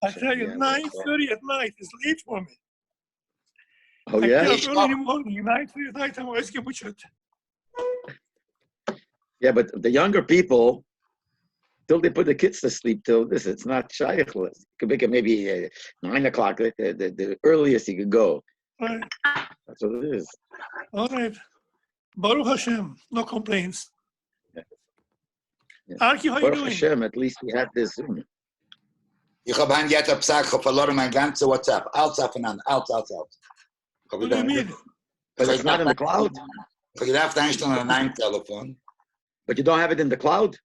I tell you, 9:30 at night is late for me. Oh, yeah? I get up early in the morning, 9:30 at night, I'm always getting butchered. Yeah, but the younger people, till they put the kids to sleep, till this, it's not shaykh. You could make it maybe 9 o'clock, the earliest you could go. Right. That's what it is. All right. Baruch Hashem, no complaints. Yeah. Arki, how you Baruch doing? Hashem, at least we had this Zoom. Ich habe einen jetzt gesagt, ich habe verloren mein ganzes WhatsApp. Alles aufeinander, alles. What do you mean? But it's not in the cloud? Ich habe gedacht, einstellen an einem Telefon. But you don't have it in the cloud?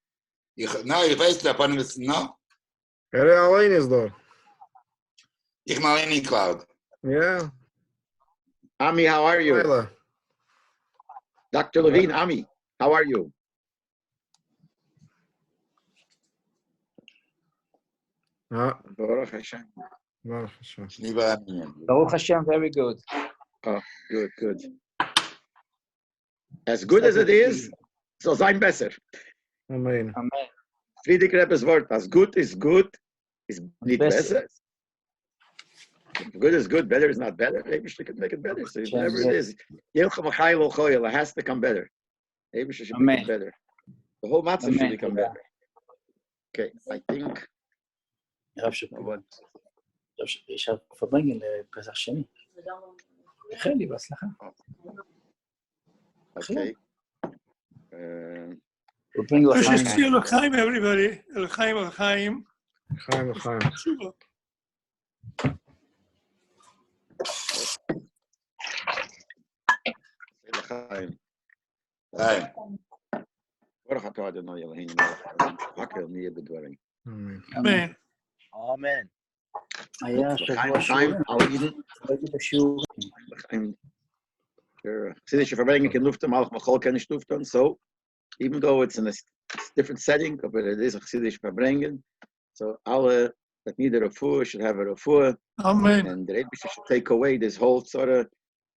Ich weiß nicht, aber nicht, no. Alleen is daar. Ich mal in die Cloud. Yeah. Ami, how are you? Hele. Dr. Levine, Ami, how are you? Ja. Baruch Hashem. Baruch Hashem. Lieber Amin. Baruch Hashem, very good. Oh, good. As good as it is, so sein besser. Amen. Amen. Friedrich Rebbe's word, as good is nicht besser. Good is good, better is not better. Maybe she could make it better. So whatever it is, it has to come better. Maybe she should make it better. The whole matzah should become better. Okay, I think. יש פרברנגן לפסח שני. החל לי, בהצלחה. Okay. See L'chaim, everybody. L'chaim. Chaim. Tshuva. L'chaim. Hey. Baruch atah Adonai Eloheinu melech haolam, hakel niyeh b'dvarim. Amen. אמן. היה שבוע L'chaim, Al-Eden. הייתי בשיעור. L'chaim. Chassidische Farbrengen can luften, Malach Machol can nicht luften. So, even though it's in a different setting, but it is a Chassidische Farbrengen, so alle that need a refuah should have a refuah. Amen. And the Rebbe should take away this whole sort of,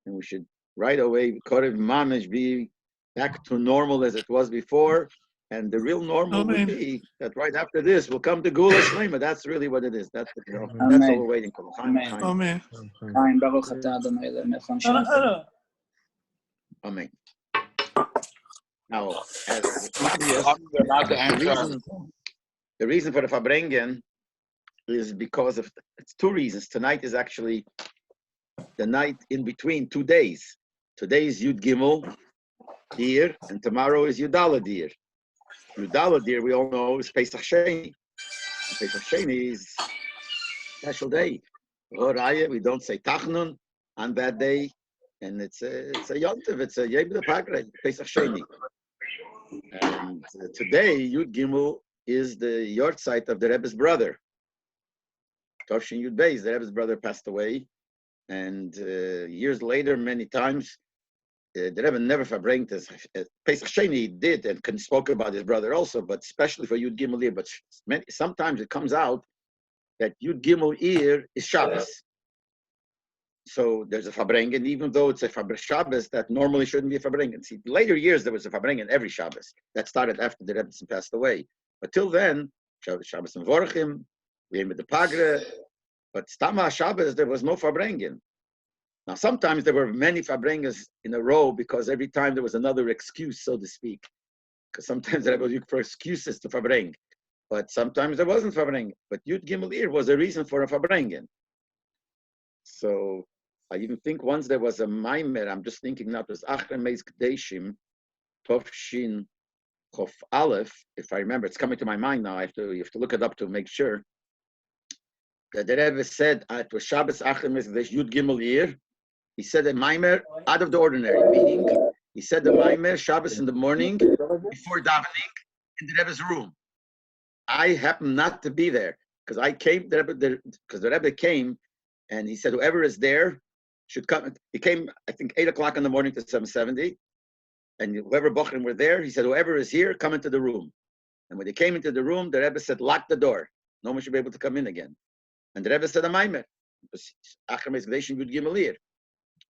and we should right away, Korev Mamish, be back to normal as it was before. And the real normal would be that right after this will come to Gula Shlema. That's really what it is. That's what we're waiting for. Amen. חיים, ברוך אתה אדוני אלוהינו מלך Amen. Now, as the reason for the Farbrengen is because of, it's two reasons. Tonight is actually the night in between 2 days. Today is Yud Gimel Iyar, and tomorrow is Yudala Iyar. Yudala Iyar, we all know, is Pesach Sheni. Pesach Sheni is a special day. We don't say Tachnun on that day, and it's a Yontiv, it's a Yom Pagra, Pesach Sheni. And today, Yud Gimel is the yahrzeit of the Rebbe's brother. Tovshin Yud Beis, the Rebbe's brother passed away, and years later, many times, the Rebbe never Farbrengt us. Pesach Sheni did and spoke about his brother also, but especially for Yud Gimel Iyar. But sometimes it comes out that Yud Gimel Iyar is Shabbos. So there's a Farbrengen, even though it's a Shabbos that normally shouldn't be a Farbrengen. See, later years there was a Farbrengen every Shabbos. That started after the Rebbe passed away. But till then, Shabbos and Vorchim, we aim at the Pagre, but Stama Shabbos there was no Farbrengen. Now sometimes there were many Farbrengens in a row because every time there was another excuse, so to speak. Because sometimes the Rebbe was looking for excuses to Farbreng. But sometimes there wasn't Farbrengen. But Yud Gimel Iyar was a reason for a Farbrengen. So I even think once there was a Maimer, I'm just thinking now, it was Achre Meis Kdeshim, Tovshin Chof Aleph, if I remember, it's coming to my mind now, you have to look it up to make sure. That the Rebbe said, it was Shabbos Achre Meis Kdesh Yud Gimel Iyar. He said a Maimer out of the ordinary, meaning he said the Maimer Shabbos in the morning before davening in the Rebbe's room. I happened not to be there because I came, because the Rebbe came and he said, whoever is there should come. He came, I think, 8 o'clock in the morning to 770. And whoever Bochrim were there, he said, whoever is here, come into the room. And when they came into the room, the Rebbe said, lock the door. No one should be able to come in again. And the Rebbe said, a Maimer.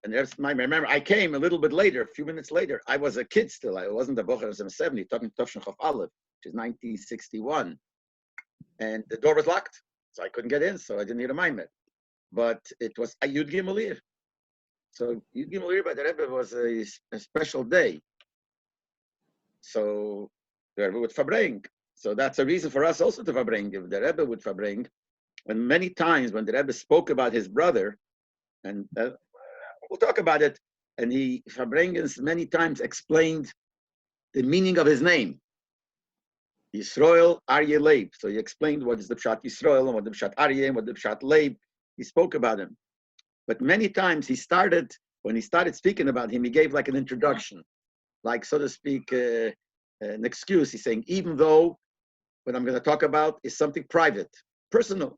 And the Rebbe said, Maimer. Remember, I came a little bit later, a few minutes later. I was a kid still. I wasn't a Bochrim, I was in 70, talking Tovshin Chof Aleph, which is 1961. And the door was locked. So I couldn't get in, so I didn't need a maimed. But it was a Yud Gimel Iyar. So Yud Gimel Iyar by the Rebbe was a special day. So the Rebbe would Farbrengen. So that's a reason for us also to Farbrengen. If the Rebbe would Farbrengen, and many times when the Rebbe spoke about his brother, and we'll talk about it, and he Farbrengens many times explained the meaning of his name. Yisrael Aryeh Leib. So he explained what is the Pshat Yisrael and what the Pshat Aryeh and what the Pshat Leib. He spoke about him. But many times when he started speaking about him, he gave like an introduction, like, so to speak, an excuse. He's saying, even though what I'm going to talk about is something private, personal.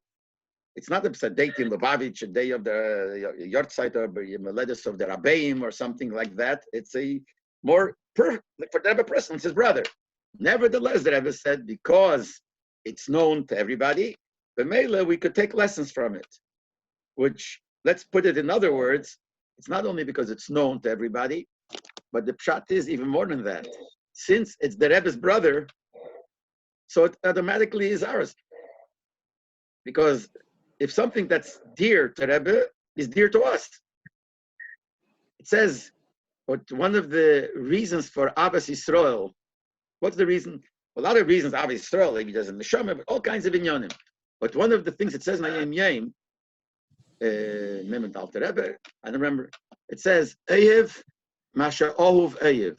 It's not a dating Lubavitch, a day of the Yortzeit or Meledus of the Rabbeim or something like that. It's a more, for the Rebbe person, it's his brother. Nevertheless, the Rebbe said, because it's known to everybody, but Mele, we could take lessons from it. Which, let's put it in other words, it's not only because it's known to everybody, but the pshat is even more than that. Since it's the Rebbe's brother, so it automatically is ours. Because if something that's dear to Rebbe is dear to us, it says, but one of the reasons for Abbas Yisrael, what's the reason? A lot of reasons, Abbas Yisrael, like he does in the Shema, but all kinds of inyanim. But one of the things it says in Ayim Yem, I remember it says Eyev Masha Ohuv Eyev.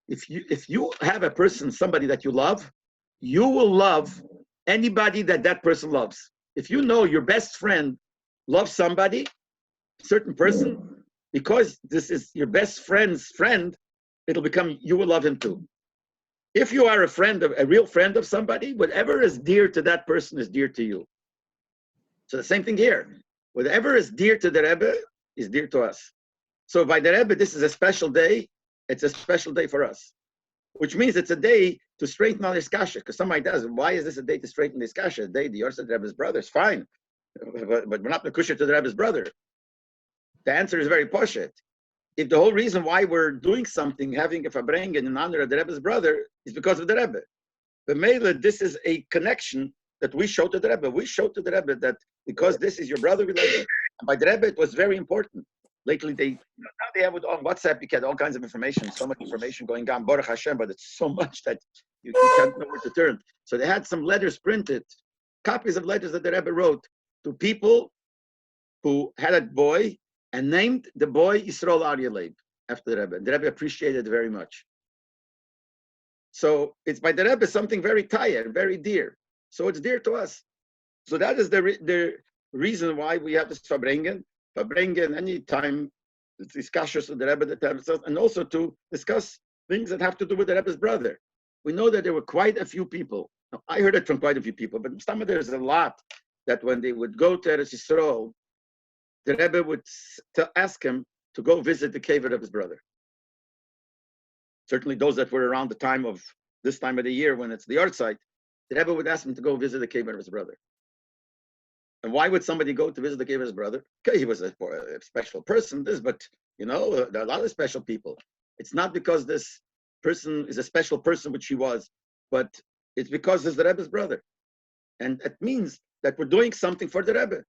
If you have a person, somebody that you love, you will love anybody that person loves. If you know your best friend loves somebody, a certain person, because this is your best friend's friend, it'll become you will love him too. If you are a real friend of somebody, whatever is dear to that person is dear to you. So the same thing here. Whatever is dear to the Rebbe is dear to us. So by the Rebbe, this is a special day. It's a special day for us, which means it's a day to straighten all this kasha. Because somebody does, why is this a day to straighten this kasha? A day the Yorsa the Rebbe's brother is fine, but we're not the kusha to the Rebbe's brother. The answer is very poshet. If the whole reason why we're doing something, having a Farbrengen in honor of the Rebbe's brother, is because of the Rebbe. But Mele, this is a connection that we show to the Rebbe. We show to the Rebbe that because this is your brother, we love you. And by the Rebbe, it was very important. Lately, now they have it on WhatsApp. You get all kinds of information, so much information going on, Baruch Hashem, but it's so much that you can't know where to turn. So they had some letters printed, copies of letters that the Rebbe wrote to people who had a boy and named the boy Yisrael Aryeh Leib after the Rebbe. And the Rebbe appreciated it very much. So it's by the Rebbe something very tired, very dear. So it's dear to us. So that is the reason why we have this Farbrengen. Farbrengen any time it's discussions with the Rebbe that themselves, and also to discuss things that have to do with the Rebbe's brother. We know that there were quite a few people. Now, I heard it from quite a few people, but some of there's a lot that when they would go to Eretz Yisrael, the Rebbe would ask him to go visit the cave of his brother. Certainly those that were around the time of this time of the year when it's the Yortzeit, the Rebbe would ask him to go visit the cave of his brother. And why would somebody go to visit the cave of his brother? Okay, he was a special person, but there are a lot of special people. It's not because this person is a special person, which he was, but it's because it's the Rebbe's brother. And it means that we're doing something for the Rebbe.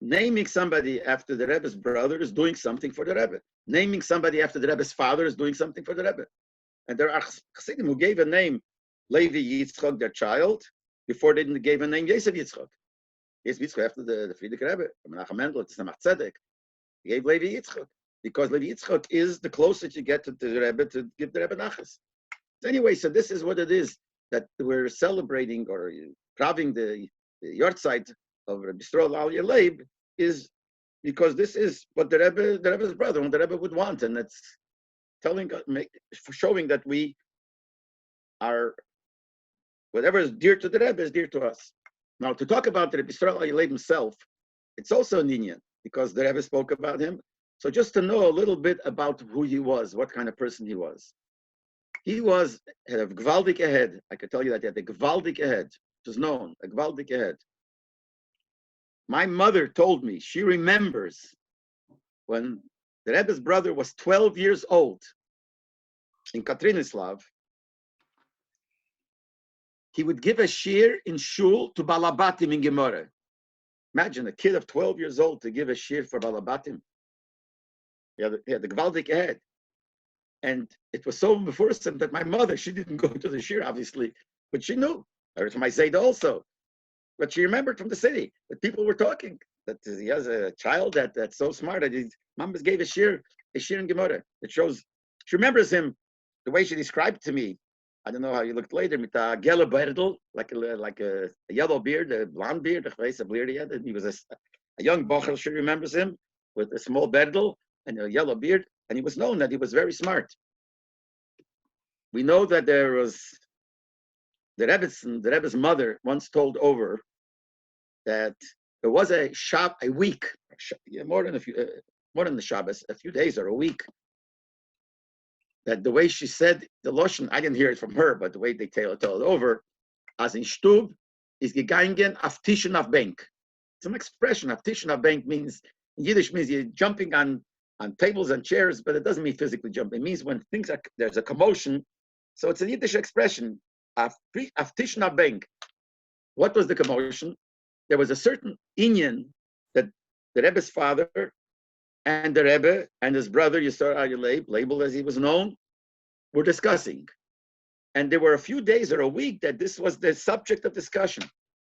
Naming somebody after the Rebbe's brother is doing something for the Rebbe. Naming somebody after the Rebbe's father is doing something for the Rebbe. And there are Chassidim who gave a name Levi Yitzchak, their child, before they gave a name Yosef Yitzchak. Yosef Yitzchak after the Friedrich Rebbe, Menachem Mendel, it's Tzemach Tzedek. He gave Levi Yitzchak because Levi Yitzchak is the closest you get to the Rebbe to give the Rebbe Nachas. So anyway, so this is what it is that we're celebrating or praving the Yortzeit of Rabbi Yisrael Aryeh Leib is because this is what the Rebbe's brother, what the Rebbe would want, and it's showing that we are, whatever is dear to the Rebbe is dear to us. Now, to talk about Rabbi Yisrael Aryeh Leib himself, it's also an inyan, because the Rebbe spoke about him. So just to know a little bit about who he was, what kind of person he was. He had a gewaldige head. I could tell you that he had a gewaldige head. It was known, a gewaldige head. My mother told me, she remembers when the Rebbe's brother was 12 years old in Katrinislav. he would give a shir in shul to balabatim in Gemara. Imagine a kid of 12 years old to give a shir for balabatim. He had the gewaldig head. And it was so before that my mother, she didn't go to the shir, obviously, but she knew. I heard from my Zayd also. But she remembered from the city that people were talking, that he has a child that's so smart that his mom gave a shir in Gemara. It shows, she remembers him the way she described to me. I don't know how he looked later, with a gele berdel, like a yellow beard, a blonde beard, a beard he had. And he was a young bocher, she remembers him, with a small berdel and a yellow beard. And he was known that he was very smart. We know that there was, the Rebbe's mother once told over that there was a week, more than the Shabbos, a few days or a week, that the way she said the Loshen, I didn't hear it from her, but the way they tell it over, as in Stub, is gegangen auf Tischen auf Bank. It's an expression. Auf Tischen auf Bank means, in Yiddish means you're jumping on tables and chairs, but it doesn't mean physically jumping. It means when there's a commotion. So it's a Yiddish expression. Auf Tischen auf Bank. What was the commotion? There was a certain inyan that the Rebbe's father and the Rebbe and his brother, Yisrael Aryeh, labeled as he was known, were discussing. And there were a few days or a week that this was the subject of discussion.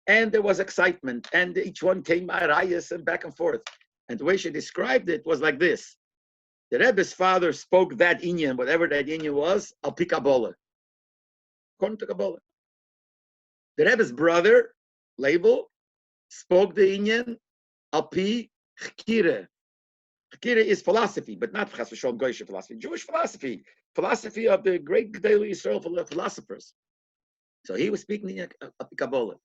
And there was excitement. And each one came arayas and back and forth. And the way she described it was like this. The Rebbe's father spoke that inyan, whatever that inyan was, al pi Kabbalah. According to Kabbalah. The Rebbe's brother, label, spoke the inyan al pi Chkire. Chkire is philosophy, but not Chas v'Shalom Goyish philosophy. Jewish philosophy of the great Gedolei Yisrael philosophers. So he was speaking the inyan al pi Kabbalah.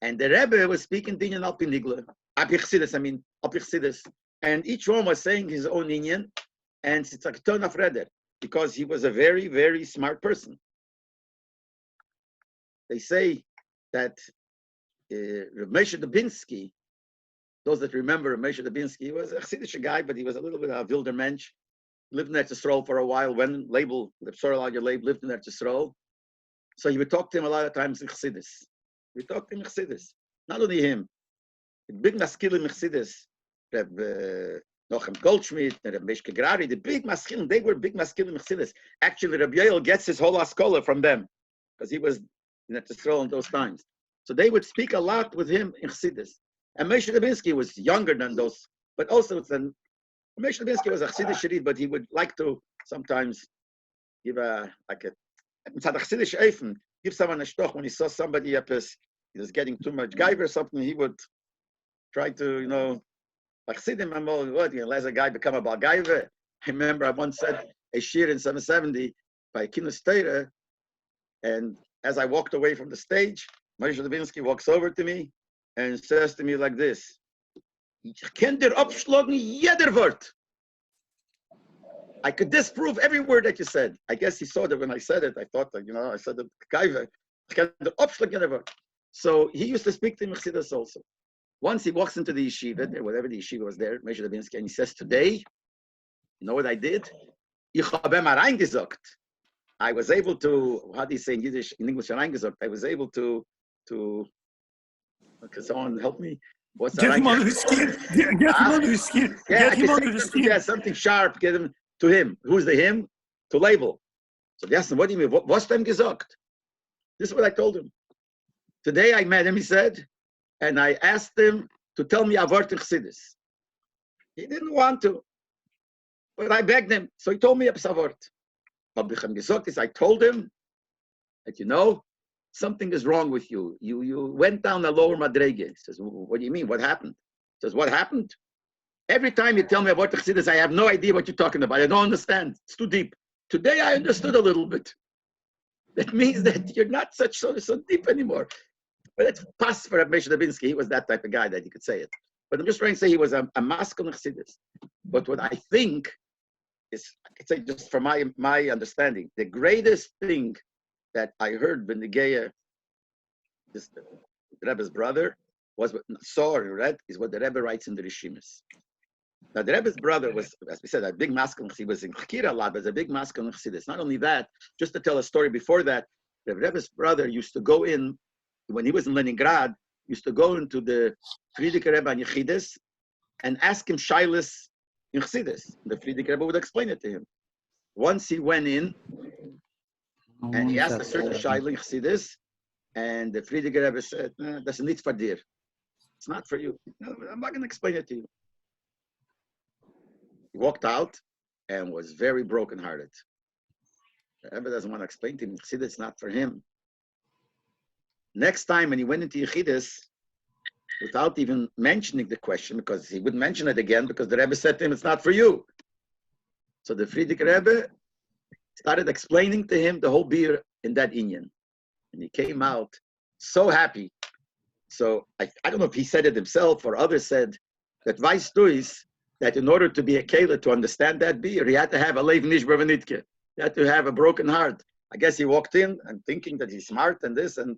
And the Rebbe was speaking the inyan al pi Nigla. Al pi Chassidus. And each one was saying his own inyan. And it's like a ton of redder, because he was a very, very smart person. They say that Rav Moshe Dubinsky, those that remember Rav Moshe Dubinsky, he was a Chassidish guy, but he was a little bit of a wilder mensch. Lived in Eretz Yisrael for a while. When the Psorah Aryeh lived in Eretz Yisrael, so he would talk to him a lot of times in Chassidus. We talked in Chassidus. Not only him, big maskilim in Chassidus, Nochem Goldschmidt and Rabbi Grari, the big maskilim, they were big maskilim in Chassidus. Actually, Rabbi Yoel gets his whole Askola from them, because he was in Eretz Yisrael in those times. So they would speak a lot with him in Chassidus. And Moshe Dubinsky was younger than those, but also Moshe Dubinsky was a Chassidish Sharid, but he would like to sometimes give give someone a shtoch when he saw somebody up he was getting too much gaiva or something. He would try to, Chassidim, unless a guy become a Baal Gaiva. I remember I once said a shir in 770 by Kinus Teira, and as I walked away from the stage, Moshe Dubinsky walks over to me and says to me like this: "Ich kann dir abschlagen jeder Wort." I could disprove every word that you said. I guess he saw that when I said it. I thought that, I said that Gaiva. Ich kann dir abschlagen jeder Wort. So he used to speak to Chassidus also. Once he walks into the yeshiva, whatever the yeshiva was there, Moshe Dubinsky, and he says, "Today, you know what I did? Ich habe ihm reingesagt." I was able to, how do you say in Yiddish, in English, reingesagt? I was able to, okay, someone help me. What's Get him under his skin. Get him under his skin. Yeah, Get him under his skin. Yeah, something sharp, get him to him. Who's the him? To label. So they asked him, what do you mean? What's them gesagt? This is what I told him. Today I met him, he said, and I asked him to tell me a word in Chassidus. He didn't want to, but I begged him. So he told me a word. I told him that, something is wrong with you. You went down the lower madrege. He says, what do you mean? What happened? He says, what happened? Every time you tell me about Chassidus, I have no idea what you're talking about. I don't understand. It's too deep. Today I understood a little bit. That means that you're not so deep anymore. But it's pass for Moshe Dubinsky. He was that type of guy that he could say it. But I'm just trying to say he was a masculine Chassidus. But what I think is, I could say just from my understanding, the greatest thing that I heard Ben Negeya, the Rebbe's brother, was what saw or read, is what the Rebbe writes in the Rishimis. Now the Rebbe's brother was, as we said, a big masculine. He was in Chakira a lot, but a big masculine Chassidus. Not only that, just to tell a story before that, The Rebbe's brother used to go in, when he was in Leningrad, used to go into the Frierdiker Rebbe and Yechidus and ask him Shailas in Chassidus. The Frierdiker Rebbe would explain it to him. Once he went in and he asked a certain Shaila in Chassidus, and the Frierdiker Rebbe said, that's nicht for dir. It's not for you. No, I'm not going to explain it to you. He walked out and was very brokenhearted. The Rebbe doesn't want to explain to him. Chassidus is not for him. Next time when he went into Yechidus, without even mentioning the question, because he wouldn't mention it again, because the Rebbe said to him, it's not for you. So the Frierdiker Rebbe started explaining to him the whole beer in that Inyan. And he came out so happy. So I don't know if he said it himself or others said that weißt du is that in order to be a keilah, to understand that beer, he had to have a leiv nishbar v'nitke. He had to have a broken heart. I guess he walked in and thinking that he's smart and this, and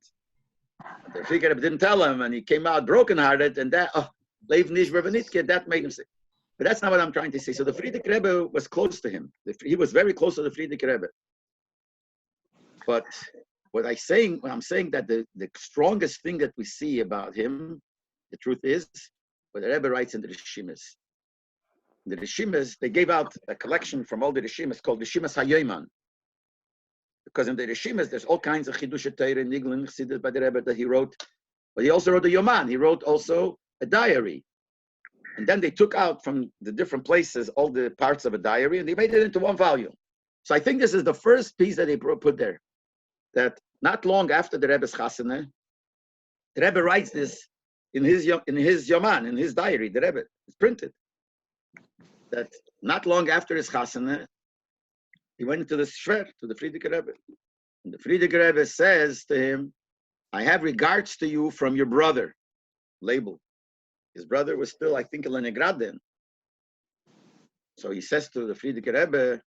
the Frierdiker Rebbe didn't tell him, and he came out brokenhearted, and that leiv nishbar v'nitke, that made him sick. But that's not what I'm trying to say. So the Frierdiker Rebbe was close to him. He was very close to the Frierdiker Rebbe. But when I'm saying that the strongest thing that we see about him, the truth is, what the Rebbe writes in the Rishimas. The Rishimas, they gave out a collection from all the Rishimas called Rishimas HaYoman. Because in the Rishimas, there's all kinds of Chidusha Torah, Nigel and Chassidus by the Rebbe that he wrote. But he also wrote a Yoman. He wrote also a diary. And then they took out from the different places all the parts of a diary and they made it into one volume. So I think this is the first piece that they put there. That not long after the Rebbe's Chasana, the Rebbe writes this in his Yoman, in his diary, the Rebbe, it's printed. That not long after his Chasana, he went into the Shver, to the Frierdiker Rebbe. And the Frierdiker Rebbe says to him, I have regards to you from your brother, label. His brother was still, I think, in Leningrad then. So he says to the Frierdiker Rebbe,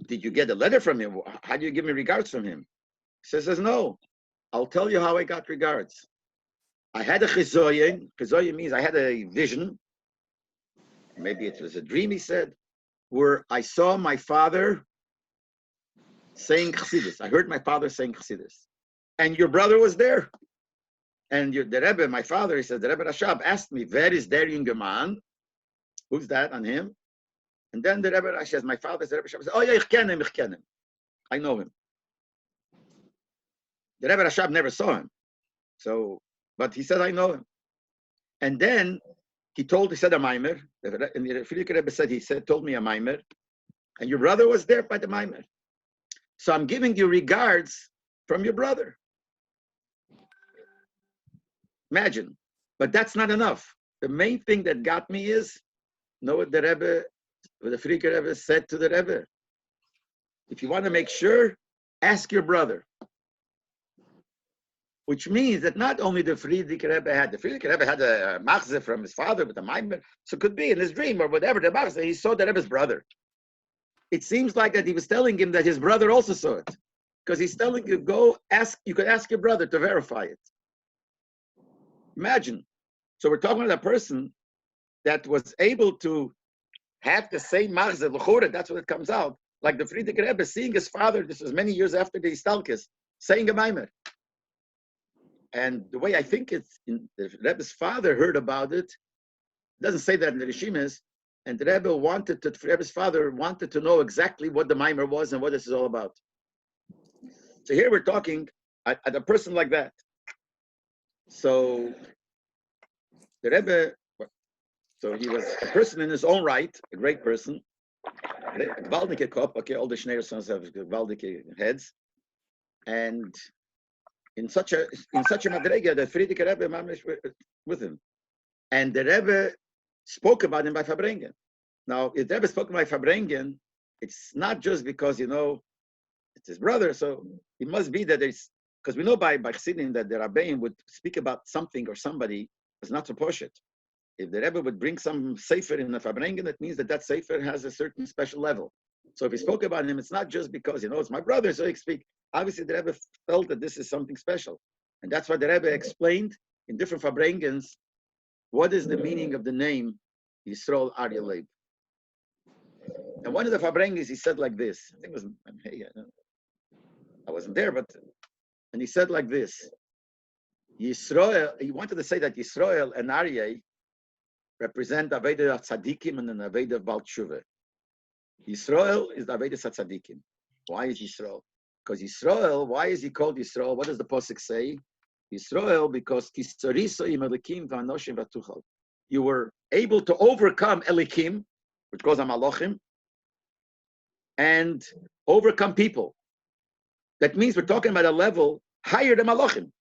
did you get a letter from him? How do you give me regards from him? He says, no, I'll tell you how I got regards. I had a chizoyin. Chizoyin means I had a vision. Maybe it was a dream, he said, where I saw my father saying Chassidus. I heard my father saying Chassidus. And your brother was there. And the Rebbe, my father, he said, the Rebbe Rashab asked me, where is der junge man? Who's that on him? And then the Rebbe Rashab, my father, the Rebbe Rashab said, oh yeah, ich kenne him. I know him. The Rebbe Rashab never saw him. So, but he said, I know him. And then he said a maimer. And the Frierdiker Rebbe said, told me a maimer. And your brother was there by the maimer. So I'm giving you regards from your brother. Imagine. But that's not enough. The main thing that got me is, know what the Frierdiker Rebbe said to the Rebbe. If you want to make sure, ask your brother. Which means that not only the Frierdiker Rebbe had a machzeh from his father with a maimer, so it could be in his dream or whatever, the machzeh, he saw the Rebbe's brother. It seems like that he was telling him that his brother also saw it. Because he's telling you, you could ask your brother to verify it. Imagine. So we're talking about a person that was able to have the same machzeh, l'chora, that's what it comes out. Like the Frierdiker Rebbe seeing his father, this was many years after the Istalkis, saying a maimer. And the way I think the Rebbe's father heard about it, doesn't say that in the Rishimas, and the Rebbe's father wanted to know exactly what the maimer was and what this is all about. So here we're talking at a person like that. So the Rebbe, so he was a person in his own right, a great person. Gewaldige Kopf, okay, all the Schneider sons have gewaldige heads. And in such a madrega, the Frierdiker Rebbe mamish with him, and the Rebbe spoke about him by Farbrengen. Now, if the Rebbe spoke by Farbrengen, it's not just because it's his brother. So it must be that because we know by Chassidim that the Rabbeim would speak about something or somebody is not to push it. If the Rebbe would bring some sefer in the Farbrengen, that means that sefer has a certain special level. So if he spoke about him, it's not just because it's my brother, so he speak. Obviously, the Rebbe felt that this is something special. And that's why the Rebbe explained in different Farbrengens what is the meaning of the name Yisrael Arya Leib. And one of the Farbrengens, he said like this. I think it was, I wasn't there, but And he said like this, Yisrael, he wanted to say that Yisrael and Aryeh represent the Aveda of Tzadikim and the Aveda of Baal Tshuva. Yisrael is the Aveda of Tzadikim. Why is Yisrael? Because Yisrael, why is he called Yisrael? What does the Pasuk say? Yisrael, because you were able to overcome Elikim, which goes on Malachim, and overcome people. That means we're talking about a level higher than Malachim.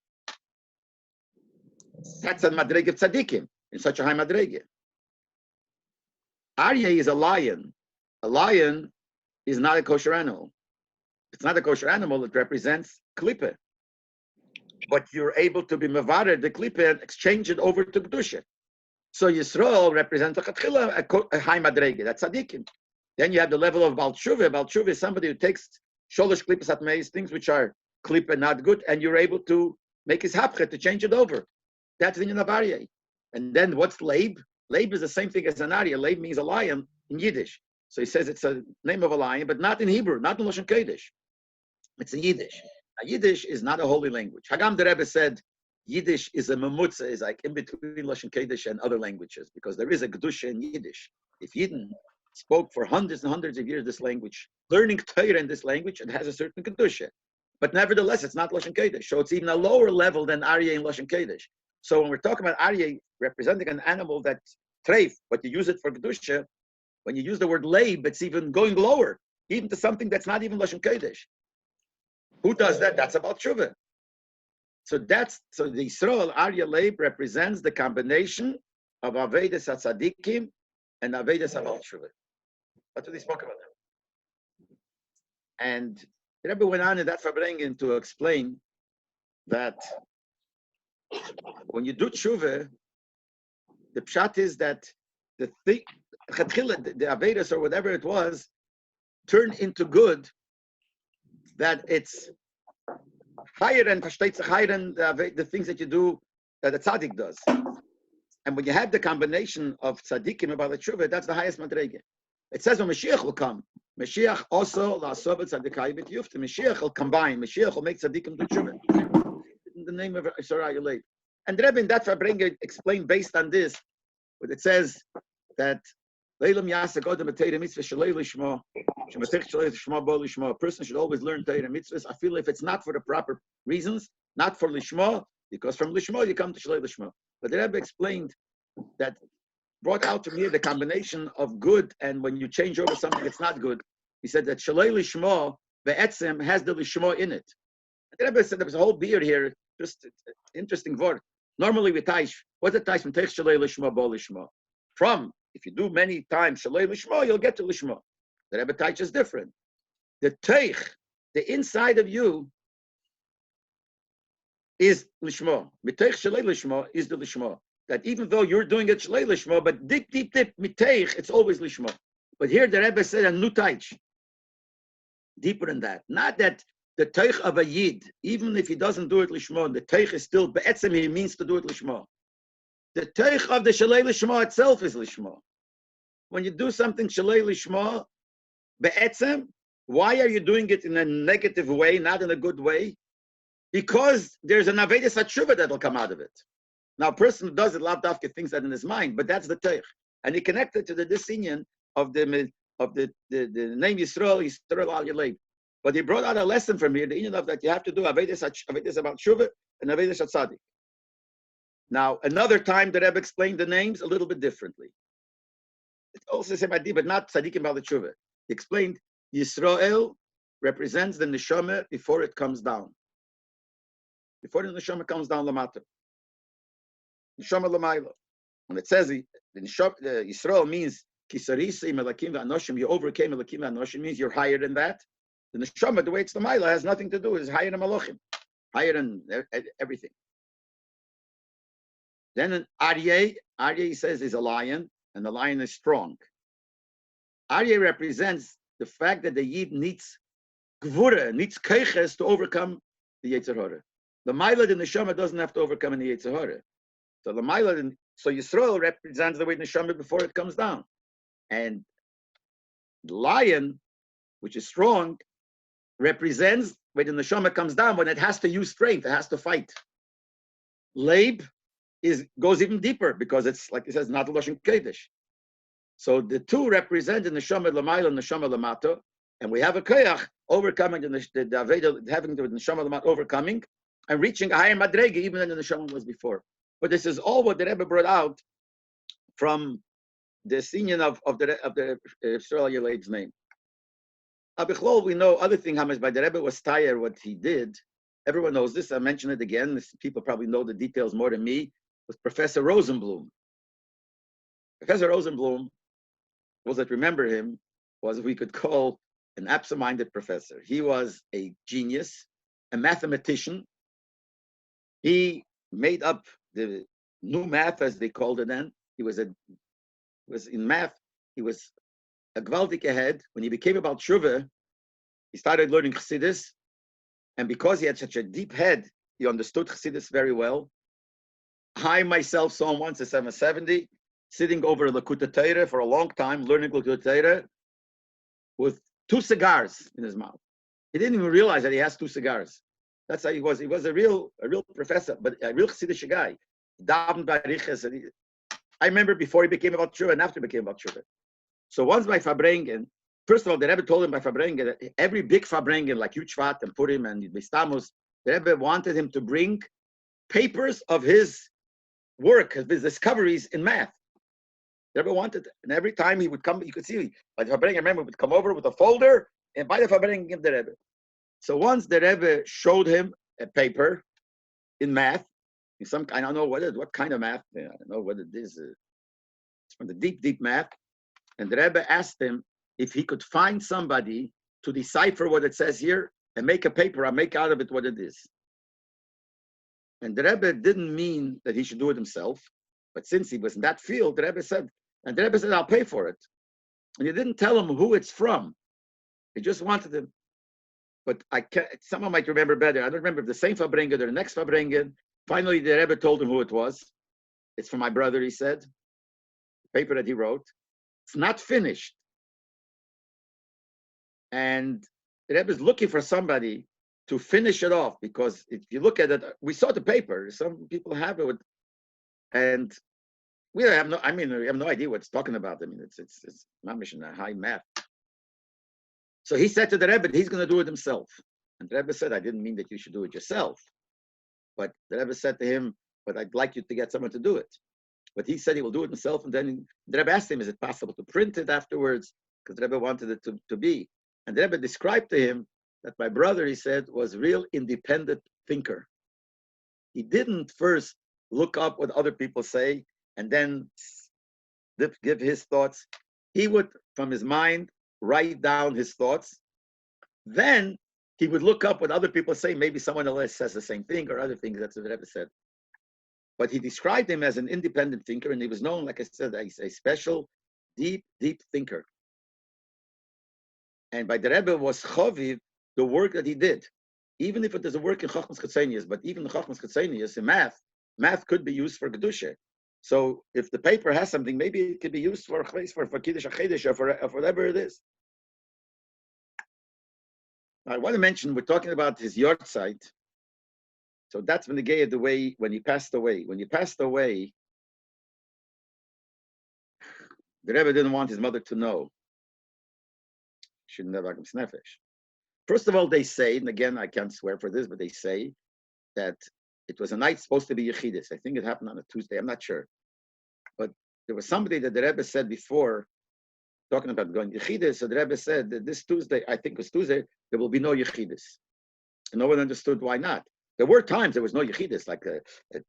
That's a madrege of tzaddikim, in such a high madrege. Aryeh is a lion. A lion is not a kosher animal. It's not a kosher animal, it represents klippah. But you're able to be mevarer the klippah and exchange it over to kedusha. So Yisrael represents a high madrege, that's tzaddikim. Then you have the level of Baal Tshuva. Baal Tshuva is somebody who takes sholosh klippas atmeis, things which are klippah, not good, and you're able to make his hapchet, to change it over. That's the Inyan of Aryeh. And then what's Leib? Leib is the same thing as an Aryeh. Leib means a lion in Yiddish. So he says it's a name of a lion, but not in Hebrew, not in Lashon Kodesh. It's in Yiddish. Now, Yiddish is not a holy language. Hagam the Rebbe said Yiddish is a memutza, is like in between Lashon Kodesh and other languages, because there is a Kedusha in Yiddish. If Yidden spoke for hundreds and hundreds of years this language, learning Torah in this language, it has a certain Kedusha. But nevertheless, it's not Lashon Kodesh. So it's even a lower level than Aryeh in Lashon Kodesh. So when we're talking about Aryeh representing an animal that's treif, but you use it for Kedusha, when you use the word leib, it's even going lower, even to something that's not even Lashon Kodesh. Who does that? That's about Tshuva. So the Yisrael Aryeh leib represents the combination of Avedas HaTzadikim and Avedas HaBaal Tshuva. That's what he spoke about. And the Rebbe went on in that Farbrengen to explain that when you do tshuva, the pshat is that the thing, the Avedas or whatever it was, turned into good, that it's higher than the things that you do, that a tzaddik does. And when you have the combination of tzaddikim about the tshuva, that's the highest madrege. It says when Mashiach will come, Mashiach also la'asov tzaddikai b'tiyufta. Mashiach will combine. Mashiach will make tzaddikim do tshuva. In the name of Yisrael Leib. And the Rebbe in that Farbrengen explained based on this, but it says that a person should always learn Torah and mitzvahs. I feel if it's not for the proper reasons, not for lishma, because from lishma you come to shalei lishma. But the Rebbe explained that, brought out from here the combination of good, and when you change over something that's not good, he said that shalei lishma be'etzem has the lishma in it. And the Rebbe said there was a whole beard here, just interesting word. Normally we taish. What's the taish from teich shalei lishma bo lishma? From, if you do many times shalei lishma, you'll get to lishma. The Rebbe taish is different. The teich, the inside of you, is lishma. Miteich shalei lishma is the lishma. That even though you're doing it shalei lishma, but deep, miteich, it's always lishma. But here the Rebbe said a new taish. Deeper than that. Not that the teich of a yid, even if he doesn't do it lishma, the teich is still be'etzem, he means to do it lishma. The teich of the shalei lishma itself is lishma. When you do something shalei lishma, be'etzem, why are you doing it in a negative way, not in a good way? Because there's an avedas hatshuva that will come out of it. Now, a person who does it, lav dafka thinks that in his mind, but that's the teich. And he connected to the disinion of the name Yisrael al Yaleib. But he brought out a lesson from here, the union of that you have to do avedas about tshuva and avedas hatzadik. Now, another time the Rebbe explained the names a little bit differently. It's also the same idea, but not tzadikim bal tshuva. He explained Yisrael represents the neshama before it comes down. Before the neshama comes down lamata. Neshama lamayla. When it says the Yisrael means kisarisi melakim v'anoshim, you overcame melakim v'anoshim, means you're higher than that. The neshama, the way it's the Maila, has nothing to do. It's higher than Malachim, higher than everything. Then an Aryeh, he says, is a lion, and the lion is strong. Aryeh represents the fact that the Yid needs gvura, needs keiches to overcome the Yetzer Hara. The Maila, the neshama, doesn't have to overcome in the Yetzer Hara. So the Maila, so Yisrael represents the way neshama before it comes down. And the lion, which is strong, represents when the neshama comes down, when it has to use strength, it has to fight. Leib goes even deeper because it's like it says, not Lashon Kodesh. So the two represent the neshama l'mayla and neshama l'mato, and we have a koyach overcoming the aveda, having the neshama l'mato overcoming and reaching a higher madrege even than the neshama was before. But this is all what the Rebbe brought out from the sinion of the Yisrael Yeleid's name. Abichlol, we know other thing, how much by the Rebbe was tired what he did. Everyone knows this. I mention it again. People probably know the details more than me. Was Professor Rosenblum. Professor Rosenblum, those that remember him, was we could call an absent-minded professor. He was a genius, a mathematician. He made up the new math, as they called it then. He was in math. He was a gewaltig ahead. When he became about Tshuva, he started learning Chassidus, and because he had such a deep head, he understood Chassidus very well. I myself saw him once at 770, sitting over Lakutei Torah for a long time, learning Lakutei Torah, with 2 cigars in his mouth. He didn't even realize that he has 2 cigars. That's how he was. He was a real professor, but a real Chassidish guy. I remember before he became about Tshuva and after he became about Tshuva. So once by Farbrengen, first of all, the Rebbe told him by Farbrengen that every big Farbrengen, like Yud Shvat and Purim and Bestamos, the Rebbe wanted him to bring papers of his work, his discoveries in math. The Rebbe wanted, and every time he would come, you could see, by the Farbrengen, I remember, would come over with a folder, and by the Farbrengen, give the Rebbe. So once the Rebbe showed him a paper in math, in some, I don't know what kind of math, I don't know what it is. It's from the deep math. And the Rebbe asked him if he could find somebody to decipher what it says here and make a paper, or make out of it what it is. And the Rebbe didn't mean that he should do it himself, but since he was in that field, the Rebbe said, I'll pay for it. And he didn't tell him who it's from. He just wanted him. But I can't, someone might remember better. I don't remember if the same Farbrengen or the next Farbrengen. Finally, the Rebbe told him who it was. It's from my brother, he said. The paper that he wrote. It's not finished. And the Rebbe is looking for somebody to finish it off, because if you look at it, we saw the paper. Some people have it, and we have no idea what it's talking about. I mean, it's not mission a high math. So he said to the Rebbe, he's going to do it himself. And the Rebbe said, I didn't mean that you should do it yourself. But the Rebbe said to him, but I'd like you to get someone to do it. But he said he will do it himself. And then the Rebbe asked him, is it possible to print it afterwards? Because the Rebbe wanted it to be. And the Rebbe described to him that my brother, he said, was a real independent thinker. He didn't first look up what other people say and then give his thoughts. He would, from his mind, write down his thoughts. Then he would look up what other people say. Maybe someone else says the same thing or other things. That's what the Rebbe said. But he described him as an independent thinker, and he was known, like I said, as a special, deep thinker. And by the Rebbe was chaviv the work that he did, even if it is a work in Chachmas Chetzenius. But even in Chachmas Chetzenius, in math could be used for Kedusha. So if the paper has something, maybe it could be used for Kiddush HaChedesh or for whatever it is. Now, I want to mention, we're talking about his yard site. So that's when the gay the way when he passed away. When he passed away, the Rebbe didn't want his mother to know. Shouldn't have nefesh. First of all, they say, and again, I can't swear for this, but they say that it was a night supposed to be Yechidus. I think it happened on a Tuesday. I'm not sure. But there was somebody that the Rebbe said before, talking about going Yechidus. So the Rebbe said that this Tuesday, I think it was Tuesday, there will be no Yechidus. And no one understood why not. There were times there was no Yechidus, like a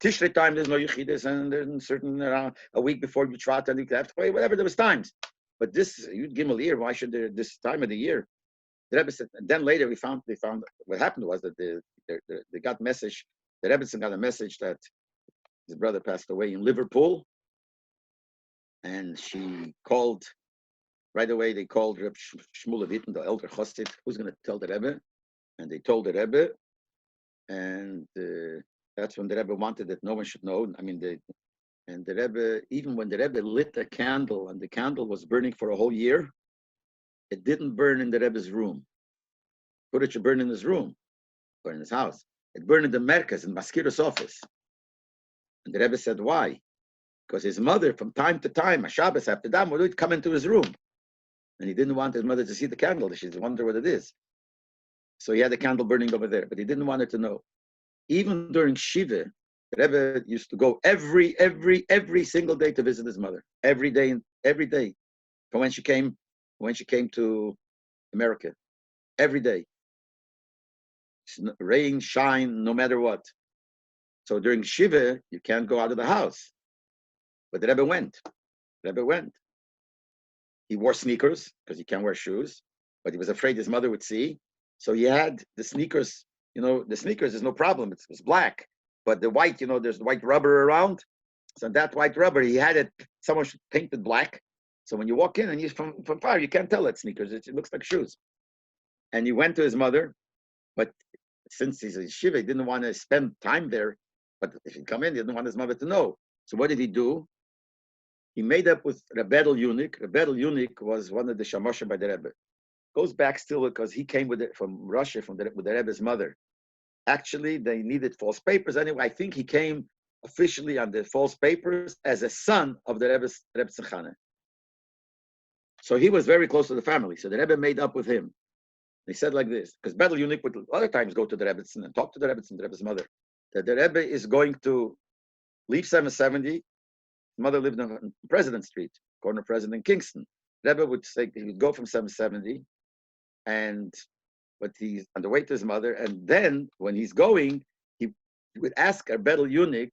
Tishrei time, there's no Yechidus, and there's certain, a week before Yitrat, and you have to pray, whatever, there was times. But this Yud Gimel year, why should there, this time of the year? The Rebbe said, and then later they found what happened was that they got message, the Rebbe got a message that his brother passed away in Liverpool, and she called, right away they called Reb Shmuel Witten, the elder Chassid, who's going to tell the Rebbe, and they told the Rebbe, and that's when the Rebbe wanted that no one should know. I mean, and the Rebbe, even when the Rebbe lit a candle, and the candle was burning for a whole year, it didn't burn in the Rebbe's room. Footage should burn in his room or in his house. It burned in the Merkaz, in Maskiros office. And the Rebbe said, why? Because his mother, from time to time, a Shabbos after that, would come into his room. And he didn't want his mother to see the candle. She'd wonder what it is. So he had the candle burning over there, but he didn't want her to know. Even during Shiva, the Rebbe used to go every single day to visit his mother. Every day. From when she came to America. Every day. Rain, shine, no matter what. So during Shiva, you can't go out of the house. But the Rebbe went. He wore sneakers because he can't wear shoes, but he was afraid his mother would see. So he had the sneakers. The sneakers is no problem. It's black, but the white, there's white rubber around. So that white rubber, he had it. Someone painted black. So when you walk in and you from far, you can't tell it's sneakers. It looks like shoes. And he went to his mother, but since he's a shiva, he didn't want to spend time there. But if he'd come in, he didn't want his mother to know. So what did he do? He made up with Rabbi Eunuch. Rabbi Eunuch was one of the Shamoshim by the Rebbe. Goes back still because he came from Russia with the Rebbe's mother. Actually, they needed false papers. Anyway, I think he came officially on the false papers as a son of the Rebbe Tzachana. So he was very close to the family. So the Rebbe made up with him. He said like this, because Rabbi Eunuch would other times go to the Rebbe and talk to the Rebbe's mother, that the Rebbe is going to leave 770. His mother lived on President Street, corner of President Kingston. Rebbe would say he would go from 770, but he's on the way to his mother, and then when he's going, he would ask Rabbi Eunuch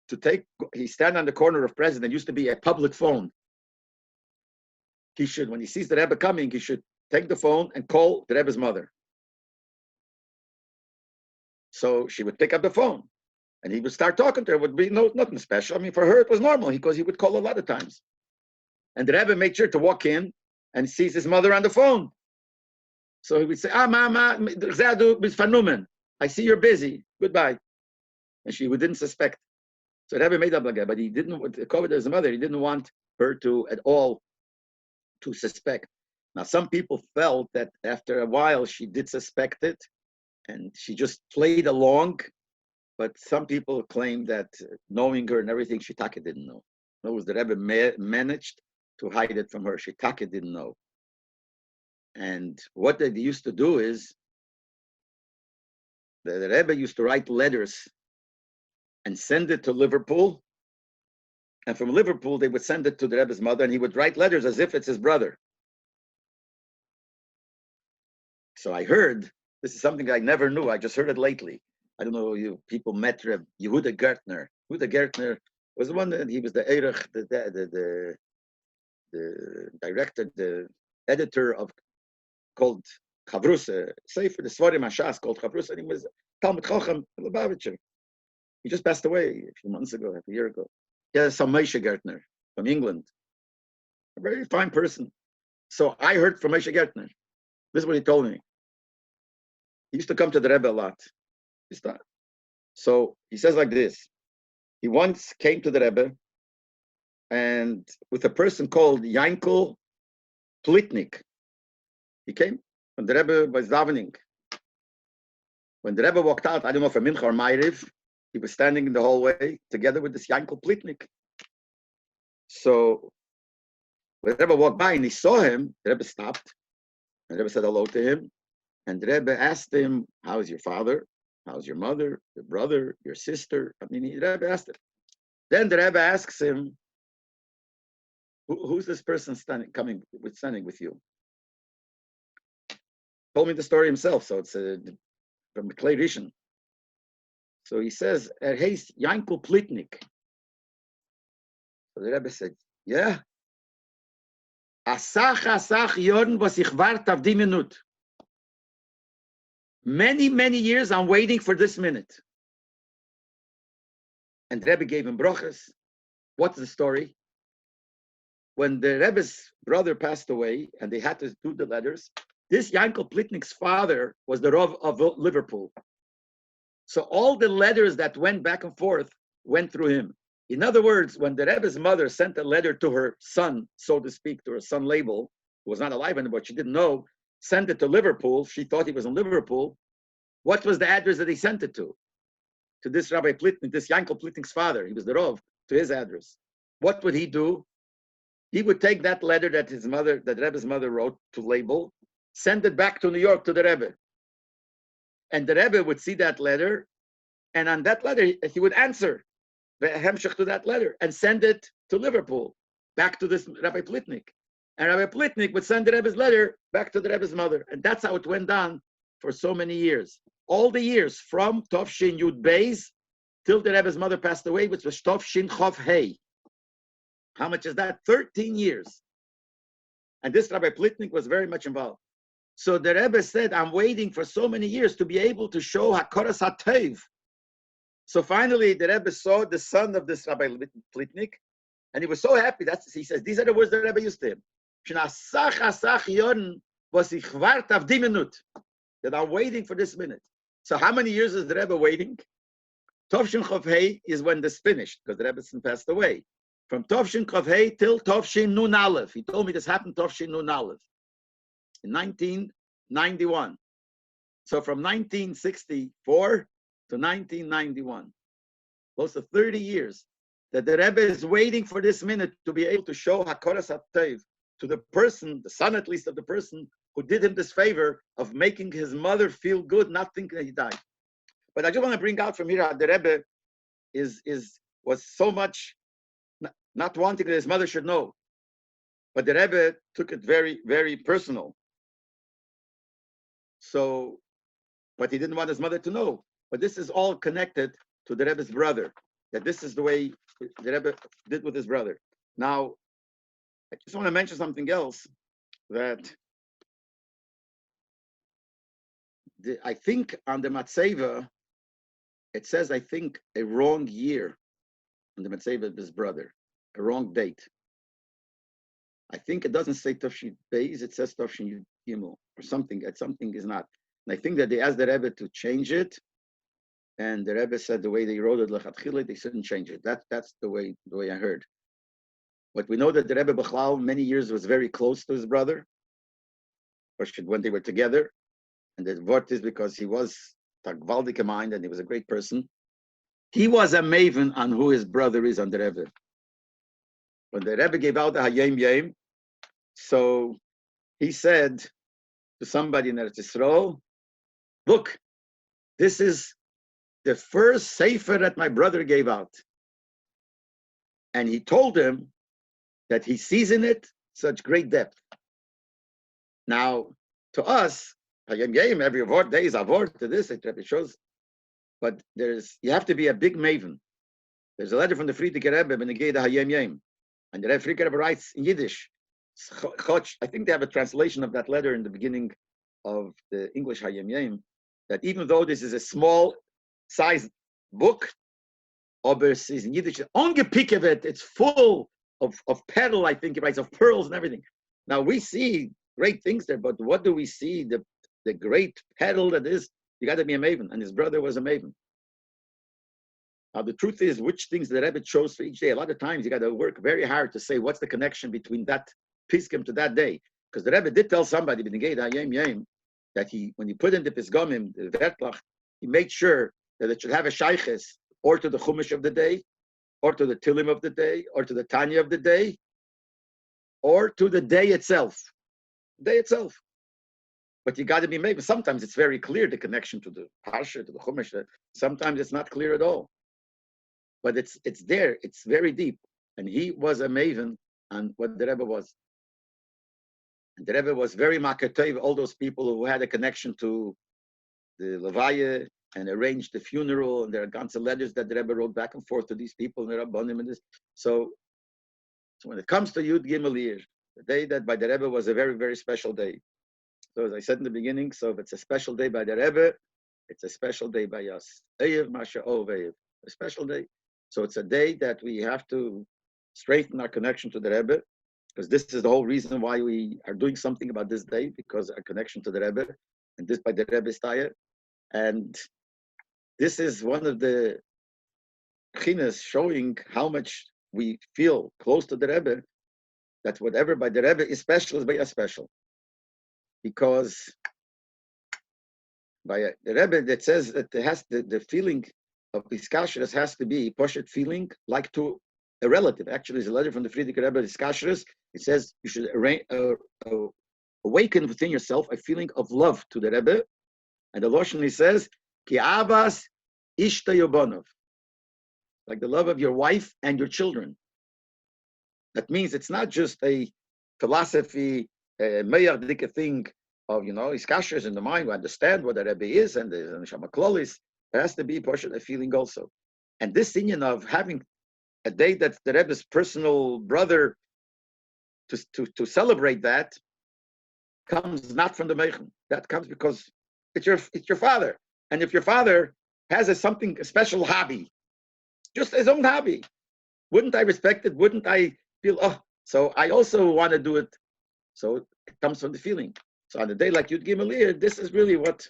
to he stand on the corner of President. Used to be a public phone. He should, when he sees the Rebbe coming, he should take the phone and call the Rebbe's mother. So she would pick up the phone. And he would start talking to her. It would be nothing special. I mean, for her, it was normal because he would call a lot of times. And the Rebbe made sure to walk in and sees his mother on the phone. So he would say, Mama, I see you're busy. Goodbye. And she didn't suspect. So the Rebbe made up like that. But he didn't, covered his mother, he didn't want her to at all to suspect. Now, some people felt that after a while she did suspect it and she just played along. But some people claim that knowing her and everything, Shitake didn't know. In other words, the Rebbe managed to hide it from her. Shitake didn't know. And what they used to do is, the Rebbe used to write letters and send it to Liverpool. And from Liverpool, they would send it to the Rebbe's mother, and he would write letters as if it's his brother. So I heard, this is something I never knew, I just heard it lately. I don't know, people met Reb Yehuda Gertner. Yehuda Gertner was the one that he was the Eirach, the director, the editor of called Chavrusa, Sefer, the Svarim Hashas called Chavrusa, and he was Talmud Chacham Lubavitcher. He just passed away a few months ago, a year ago. Yeah, some Moshe Gertner from England. A very fine person. So I heard from Moshe Gertner. This is what he told me. He used to come to the Rebbe a lot. So he says like this. He once came to the Rebbe and with a person called Yankel Plitnik. He came when the Rebbe was davening. When the Rebbe walked out, I don't know if a Mincha or Ma'ariv, he was standing in the hallway together with this Yankel Plitnik. So when the Rebbe walked by and he saw him, the Rebbe stopped. And the Rebbe said hello to him. And the Rebbe asked him, how is your father? How's your mother, your brother, your sister? I mean, the Rebbe asked him. Then the Rebbe asks him, who's this person standing with you? Told me the story himself, so it's from Clay Rishon. So he says, hey, Yankel Plitnik. So the Rebbe said, yeah. Asach Jordan was ich wart auf die Minute. Many years I'm waiting for this minute. And the Rebbe gave him brachas. What's the story? When the Rebbe's brother passed away and they had to do the letters, this Yankel Plitnik's father was the Rav of Liverpool. So all the letters that went back and forth went through him. In other words, when the Rebbe's mother sent a letter to her son, so to speak, to her son Label, who was not alive anymore, but she didn't know, sent it to Liverpool. She thought he was in Liverpool. What was the address that he sent it to? To this Rabbi Plitnik, this Yankel Plitnik's father. He was the Rov, to his address. What would he do? He would take that letter that Rebbe's mother wrote to label, send it back to New York to the Rebbe. And the Rebbe would see that letter, and on that letter, he would answer the hemshech to that letter and send it to Liverpool, back to this Rabbi Plitnik. And Rabbi Plitnik would send the Rebbe's letter back to the Rebbe's mother. And that's how it went on for so many years. All the years from Tovshin Yud Beis till the Rebbe's mother passed away, which was Tovshin Chof Hei. How much is that? 13 years. And this Rabbi Plitnik was very much involved. So the Rebbe said, I'm waiting for so many years to be able to show HaKoras HaTev. So finally, the Rebbe saw the son of this Rabbi Plitnik, and he was so happy. He says, these are the words the Rebbe used to him. That I'm waiting for this minute. So how many years is the Rebbe waiting? Tovshin Chof Hei is when this finished, because the Rebbe passed away. From Tovshin Chof Hei till Tovshin Nun Aleph. He told me this happened Tovshin Nun Aleph in 1991. So from 1964 to 1991, close to 30 years, that the Rebbe is waiting for this minute to be able to show HaKoras HaTev to the person, the son at least of the person, who did him this favor of making his mother feel good, not thinking that he died. But I just want to bring out from here how the Rebbe was so much not wanting that his mother should know. But the Rebbe took it very, very personal. So, but he didn't want his mother to know. But this is all connected to the Rebbe's brother, that this is the way the Rebbe did with his brother. Now, I just want to mention something else, that I think on the Matzeva, it says, I think, a wrong year on the Matzeva of his brother, a wrong date. I think it doesn't say Tafshin Beis, it says Tafshin Gimel, or something. Something is not. And I think that they asked the Rebbe to change it, and the Rebbe said the way they wrote it, Lechatchila, they shouldn't change it. That's the way I heard. But we know that the Rebbe Bechlal many years was very close to his brother, when they were together. And the word is because he was Tagvaldike mind and he was a great person. He was a maven on who his brother is on the Rebbe. When the Rebbe gave out the Hayem Yem, so he said to somebody in Eretz Yisrael, look, this is the first sefer that my brother gave out. And he told him that he sees in it such great depth. Now, to us, Hayem Yem, every day is a word to this, it shows. But you have to be a big maven. There's a letter from the Frierdiker Rebbe, Benegei the Hayem Yem. And the Frierdiker Rebbe writes in Yiddish. I think they have a translation of that letter in the beginning of the English Hayem Yem, that even though this is a small size book, aber es ist in Yiddish, ungepickt, it's full of pearl, I think he writes, of pearls and everything. Now we see great things there, but what do we see? The great pearl that is, you got to be a maven, and his brother was a maven. Now the truth is, which things the Rebbe chose for each day. A lot of times you got to work very hard to say what's the connection between that Piskim to that day. Because the Rebbe did tell somebody, that when he put in the Pisgomim, the Vertlach, he made sure that it should have a shayches, or to the Chumash of the day, or to the Tilim of the day, or to the Tanya of the day, or to the day itself. Day itself. But you got to be made. Sometimes it's very clear, the connection to the Parsha, to the Chumash. Sometimes it's not clear at all. But it's there. It's very deep. And he was a maven on what the Rebbe was. And the Rebbe was very makatov, all those people who had a connection to the Levaya and arranged the funeral. And there are ganze letters that the Rebbe wrote back and forth to these people and the Rabbanim and this. So when it comes to Yud Gimel Iyar, the day that by the Rebbe was a very, very special day. So as I said in the beginning, so if it's a special day by the Rebbe, it's a special day by us. Eyev Masha Oveyev, a special day. So it's a day that we have to strengthen our connection to the Rebbe, because this is the whole reason why we are doing something about this day, because our connection to the Rebbe, and this by the Rebbe's tire. And this is one of the chinas showing how much we feel close to the Rebbe, that whatever by the Rebbe is special is by us special. because by the Rebbe that says that it has the feeling of Iskashrus has to be Poshet feeling like to a relative. Actually, there's a letter from the Friedrich Rebbe Iskashrus. It says you should awaken within yourself a feeling of love to the Rebbe. And the Lashon says, Ki avas ishta yobonov, like the love of your wife and your children. That means it's not just a philosophy, a meyardike thing of, Iskashrus in the mind. We understand what the Rebbe is and the Shamaklolis. There has to be a feeling also. And this union of having a day that's the Rebbe's personal brother to celebrate that comes not from the Meichen. That comes because it's your father. And if your father has a special hobby, just his own hobby, wouldn't I respect it? Wouldn't I feel, so I also want to do it. So it comes from the feeling. So on a day like Yud Gimel Iyar, this is really what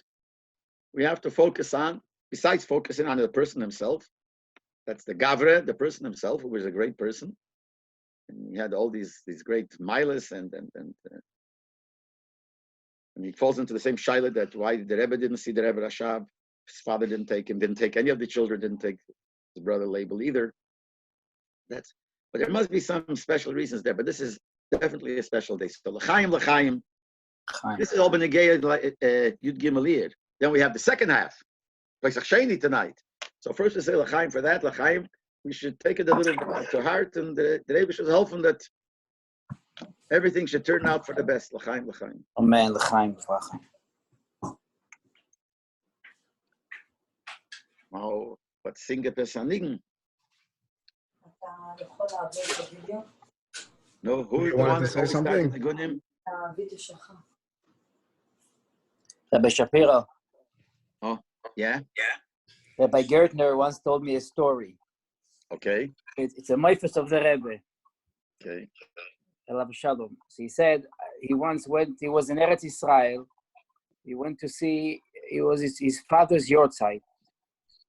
we have to focus on, besides focusing on the person himself. That's the Gavre, the person himself, who was a great person. And he had all these great milas, and he falls into the same shaila that why the Rebbe didn't see the Rebbe Rashab. His father didn't take him, didn't take any of the children, didn't take his brother Label either. But there must be some special reasons there. But this is definitely a special day. So l'chaim. This is all Benegeya Yud Gimel Iyar. Then we have the second half, Pesach Sheni tonight. So first we say l'chaim for that. L'chaim, we should take it a little bit to heart, and the Rebbe should help him that everything should turn out for the best. L'chaim. Amen. L'chaim. Oh, but sing it as anigen. No, who You wanted to say something? Rabbi Schapiro. Oh, yeah. Rabbi Gertner once told me a story. Okay. It's a meifus of the Rebbe. Okay. Elav Shalom. So he said he once went. He was in Eretz Israel. He went to see. It was his father's yortzeit.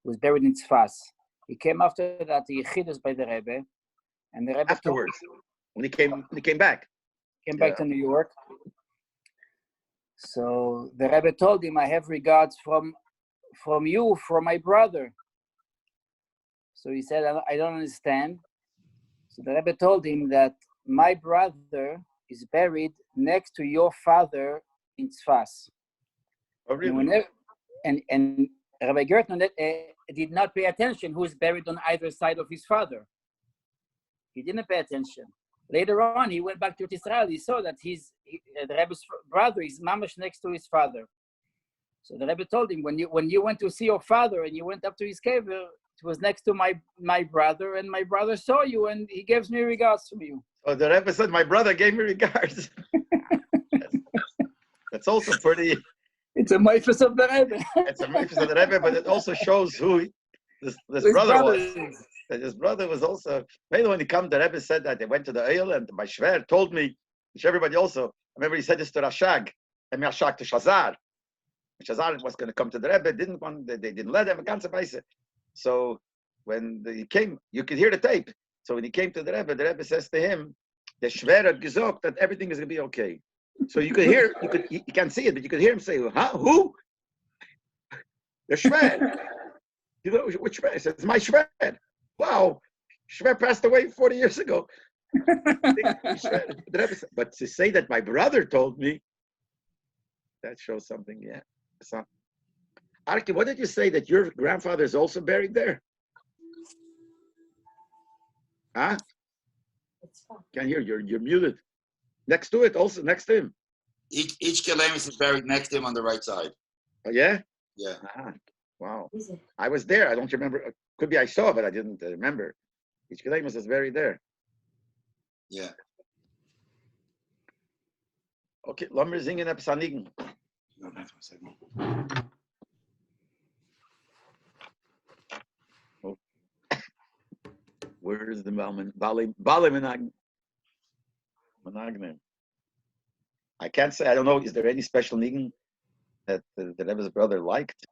He was buried in Tzfas. He came after that to Yechidus by the Rebbe, and the Rebbe afterwards when he came back. Came back to New York. So the Rebbe told him, "I have regards from you, from my brother." So he said, "I don't understand." So the Rebbe told him that my brother is buried next to your father in Tzfas. Oh, really? And Rabbi Gertner did not pay attention who's buried on either side of his father. He didn't pay attention. Later on, he went back to Israel. He saw that the Rebbe's brother is mamash next to his father. So the Rebbe told him, when you went to see your father and you went up to his cave, it was next to my brother, and my brother saw you, and he gives me regards from you. Oh, the Rebbe said, my brother gave me regards. That's also pretty... It's a meifus of the Rebbe. It's a meifus of the Rebbe, but it also shows who this brother was. That his brother was also... Maybe when he came, the Rebbe said that they went to the Eil, and my Shver told me, which everybody also... I remember he said this to Rashag, and Rashag to Shazar. Shazar was going to come to the Rebbe, they didn't let him, so when he came, you could hear the tape. So when he came to the Rebbe says to him, the Shver had gesagt that everything is going to be okay. So you could hear, you can't see it, but you could hear him say, huh? Who? The Shver. You know, which Shver? He says, it's my Shver. Wow. Shver passed away 40 years ago. But to say that my brother told me, that shows something, yeah. So, Arki, what did you say that your grandfather is also buried there? Huh? Can't hear. You're muted. Next to it, also next to him. Each Kelemis is buried next to him on the right side. Oh yeah. Yeah. Wow. I was there. I don't remember. Could be I saw, but I didn't remember. Each Kelemis is buried there. Yeah. Okay, lass mir singen etwas anigen. Oh. Where is the Bali Menagnim? I can't say. I don't know. Is there any special nigen that the Rebbe's brother liked?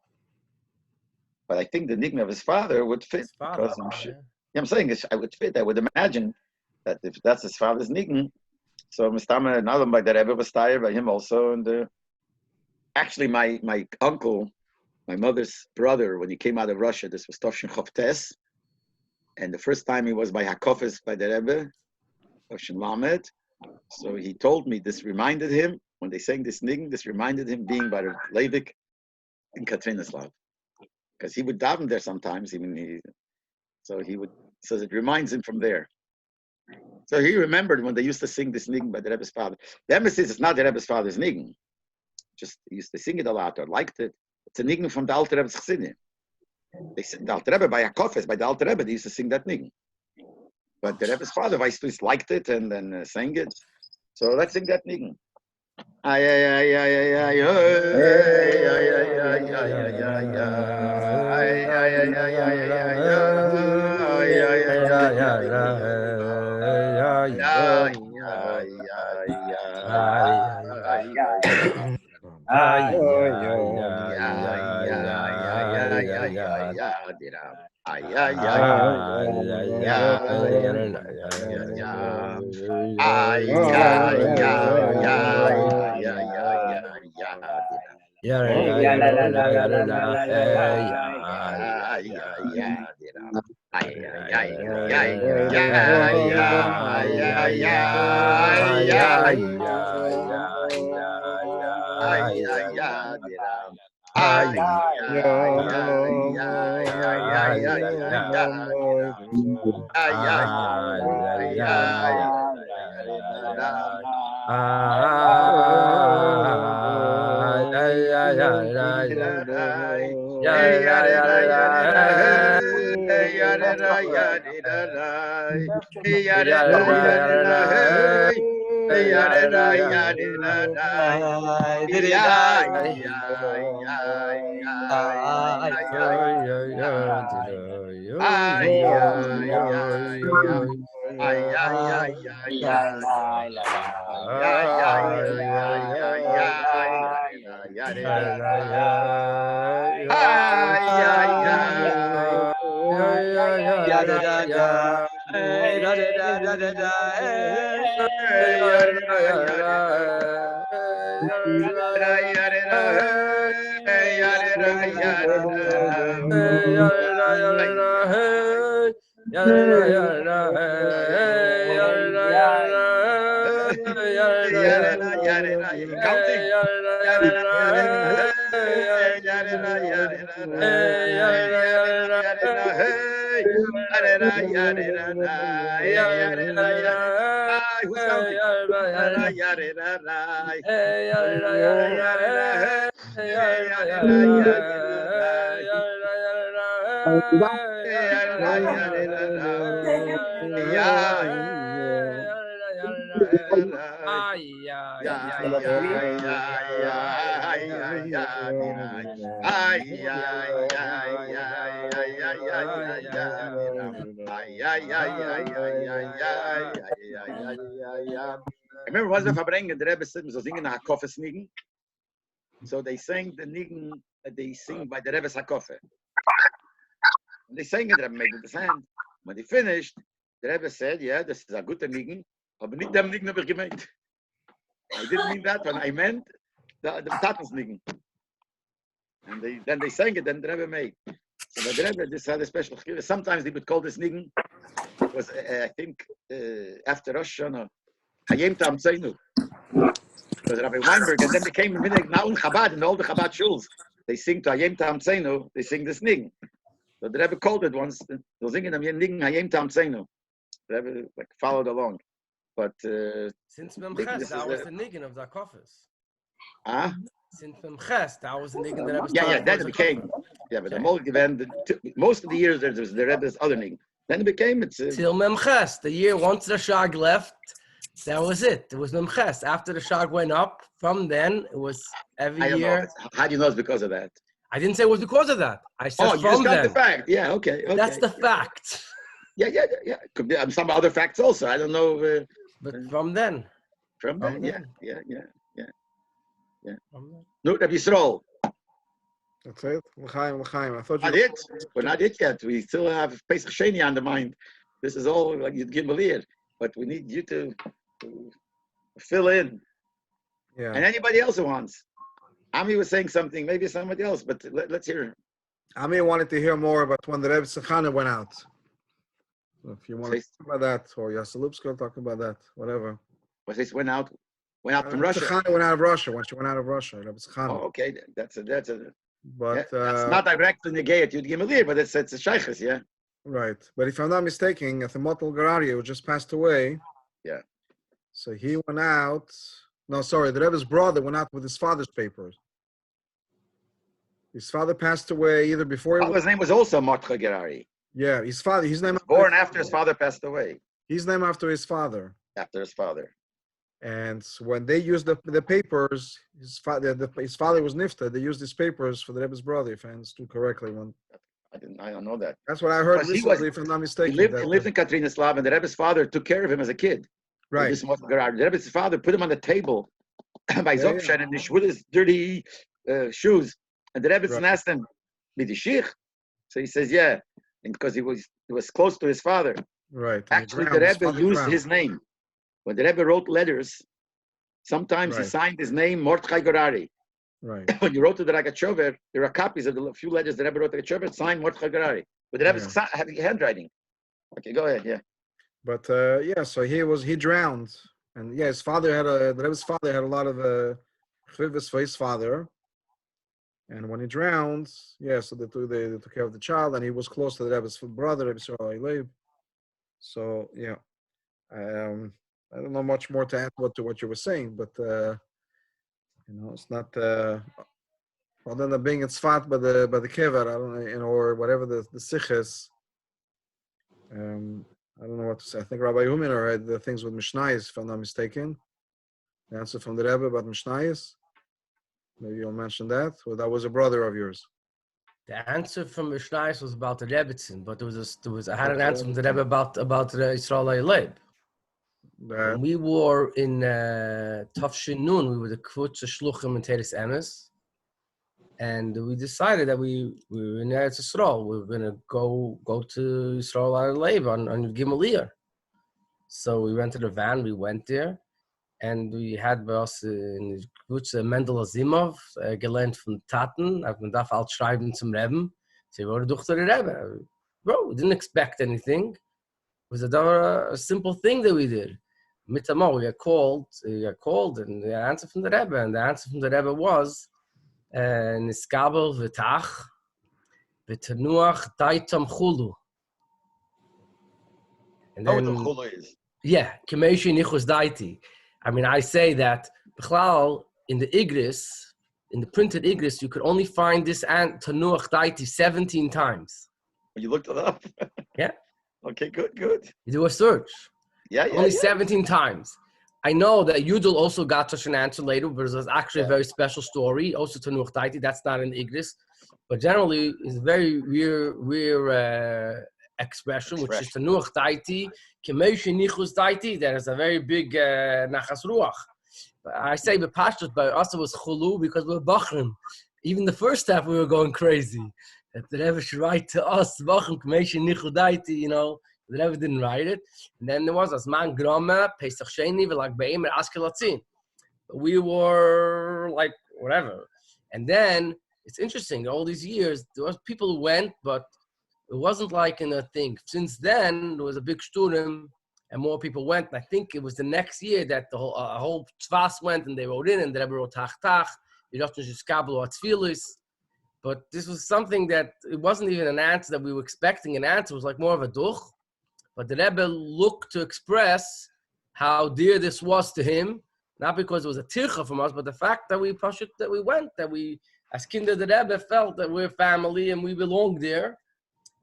But I think the nigen of his father would fit because I'm sure. Yeah, I'm saying I would fit. I would imagine that if that's his father's nigen, so Mistama Nalam by the Rebbe was tired by him also, and actually, my uncle, my mother's brother, when he came out of Russia, this was Tovshin Chavtes, and the first time he was by Hakofes by the Rebbe, Tovshin Lamed. So he told me this reminded him, when they sang this niggin, this reminded him being by the Leivik in Katrinaslav. Because he would daven there sometimes, so it reminds him from there. So he remembered when they used to sing this niggin by the Rebbe's father. The emphasis is not the Rebbe's father's niggin. Just he used to sing it a lot or liked it. It's a niggin from the Alter Rebbe's Chassidim. They said the Alter Rebbe by Hakofes, by the Alter Rebbe, they used to sing that niggin. But the Rebbe's father, Weiss, liked it and then sang it. So let's sing that niggin. Ay ay ay ay ay ay ay ay Who's counting? I remember once the Farbrengen, the Rebbe said, so singing a Hakofes niggin. So they sang the niggin that they sing by the Rebbe's Hakofe. And they sang it, the Rebbe made it with his hand. When they finished, the Rebbe said, yeah, this is a good niggin, but nicht dem niggin habe ich gemeint. I didn't mean that one. I meant the Tatas niggin. And then they sang it, then the Rebbe made. So the Rebbe just had a special. Sometimes they would call this niggin. It was, I think, after Rosh Hashanah, Hayem Tam Tzeinu. It was Rabbi Weinberg, and then became now in Chabad, in all the Chabad shuls. They sing to Hayem Tam Tzeinu, they sing this niggin. So the Rebbe called it once, they were singing them niggin Hayem Tam Tzeinu. The Rebbe followed along. But since Memches, that was the niggin of the Hakofes. Since Memches, that was the niggin that Rebbe yeah, then it became. Yeah, but the most of the years there was the Rebbe's other niggin. Then it became till Memches. The year once the Shag left, that was it. It was Memches. After the Shag went up, from then it was every year. How do you know it's because of that? I didn't say it was because of that. I said you just got then. the fact. Yeah, okay. That's the fact. Yeah. Could be some other facts also. I don't know. But from then. From then, yeah. No, Rabbi Yisrael. That's it. L'chaim. I thought not it. We're not it yet. We still have Pesach Sheni on the mind. This is all like you'd give Malir, but we need you to fill in. Yeah. And anybody else who wants. Ami was saying something, maybe somebody else, but let's hear. Ami wanted to hear more about when the Rebbe Sechana went out. So if you want to Say- talk about that, or Yasalupska will talk about that, whatever. Was this went out from Russia? Sechana went out of Russia when she went out of Russia. Rebbe Oh, Sechana. okay, that's But that's not directly negate Yud Gimel Iyar, but it's a shaykhs, yeah. right. But if I'm not mistaken, the Motel Garari, who just passed away. Yeah. So he went out. No, sorry, the Rebbe's brother went out with his father's papers. His father passed away either before he Father's name was also Mordechai Gerari. yeah, his father. His name Born after his father passed away. He's named after his father. After his father. And when they used the papers, his father was nifta. They used his papers for the Rebbe's brother, if I understood correctly. I don't know that. That's what I heard Because he recently, if I'm not He mistaken. lived in Katrina Slav, and the Rebbe's father took care of him as a kid. Right. This Mordechai Gerari. The Rebbe's father put him on the table by Yeah, Zopshan and with his dirty shoes. And the Rebbe Right. asked him, "Did he sheikh?" So he says, "Yeah," and because he was close to his father. Right. Actually, the Rebbe used his name. When the Rebbe wrote letters, sometimes he Right. signed his name Mordechai Gerari. Right. When you wrote to the Ragachover, there are copies of the few letters the Rebbe wrote to the Ragachover signed Mordechai Gerari. But the Rebbe's handwriting. Okay, go ahead. Yeah. But yeah, so he drowned, and yeah, the Rebbe's father had a lot of chivus for his father, and when he drowned, yeah, so they took care of the child, and he was close to the Rebbe's brother, Rebbe Yisrael Leib. So yeah, I don't know much more to add to what you were saying, but it's not other than being in Tzfat by the kever, I don't know, or whatever the siches. I don't know what to say. I think Rabbi Huminer had the things with Mishnayos, if I'm not mistaken. The answer from the Rebbe about Mishnayos. Maybe you'll mention that. Or that was a brother of yours. The answer from Mishnayos was about the Rebbitzin, but I had an answer from the Rebbe about the Yisrael Leib. That, When we were in Tafshin Nun, we were the Kvutz Shluchim and Teres Emes, and we decided that we were in Eretz Yisrael. We were going to go to Yisrael Leib on Gimel Iyar. So we rented a van, we went there, and we had by us in the Kvutz Mendel Azimov, gelernt von Taten, man darf alt schreiben zum Rebben. So we were durch the Rebbe. Bro, we didn't expect anything. It was a simple thing that we did. Mitamor, we got called, and the answer from the Rebbe, and the answer from the Rebbe was, Niskabel v'tach, v'tenuach daitam chulu. And Know what then, the chula is. yeah, Kemeshi Nichus Daiti. I mean, I say that Bichlal in the Igris, in the printed Igris, you could only find this Tanuach Daiti 17 times. You looked it up. Yeah. Okay, good. You do a search. Yeah. Only 17 times. I know that Yudel also got such an answer later, but it was actually a very special story. Also Tanuach Daiti, that's not in the Igris. But generally, it's a very rare expression, which is Tanuach Daiti, Kemeshi Nichus Daiti. That is a very big Nachas Ruach. But I say the Pashtus, but also was Chulu because we were Bachrim. Even the first half, we were going crazy. That the Rebbe should write to us, Bachrim, Kemeshi Nichus Daiti, the Rebbe didn't write it. And then there was Asman Grama, Pesach Sheni, V'lag Be'im, and Ashkelatzin. We were like, whatever. And then, it's interesting, all these years, there was people who went, but it wasn't like in a thing. Since then, there was a big shturim, and more people went. And I think it was the next year that the whole tzvas went, and they wrote in, and the Rebbe wrote tach, but this was something that, it wasn't even an answer that we were expecting an answer. It was like more of a duch. But the Rebbe looked to express how dear this was to him, not because it was a tircha from us, but the fact that we went, that we, as kinder the Rebbe, felt that we're family and we belong there.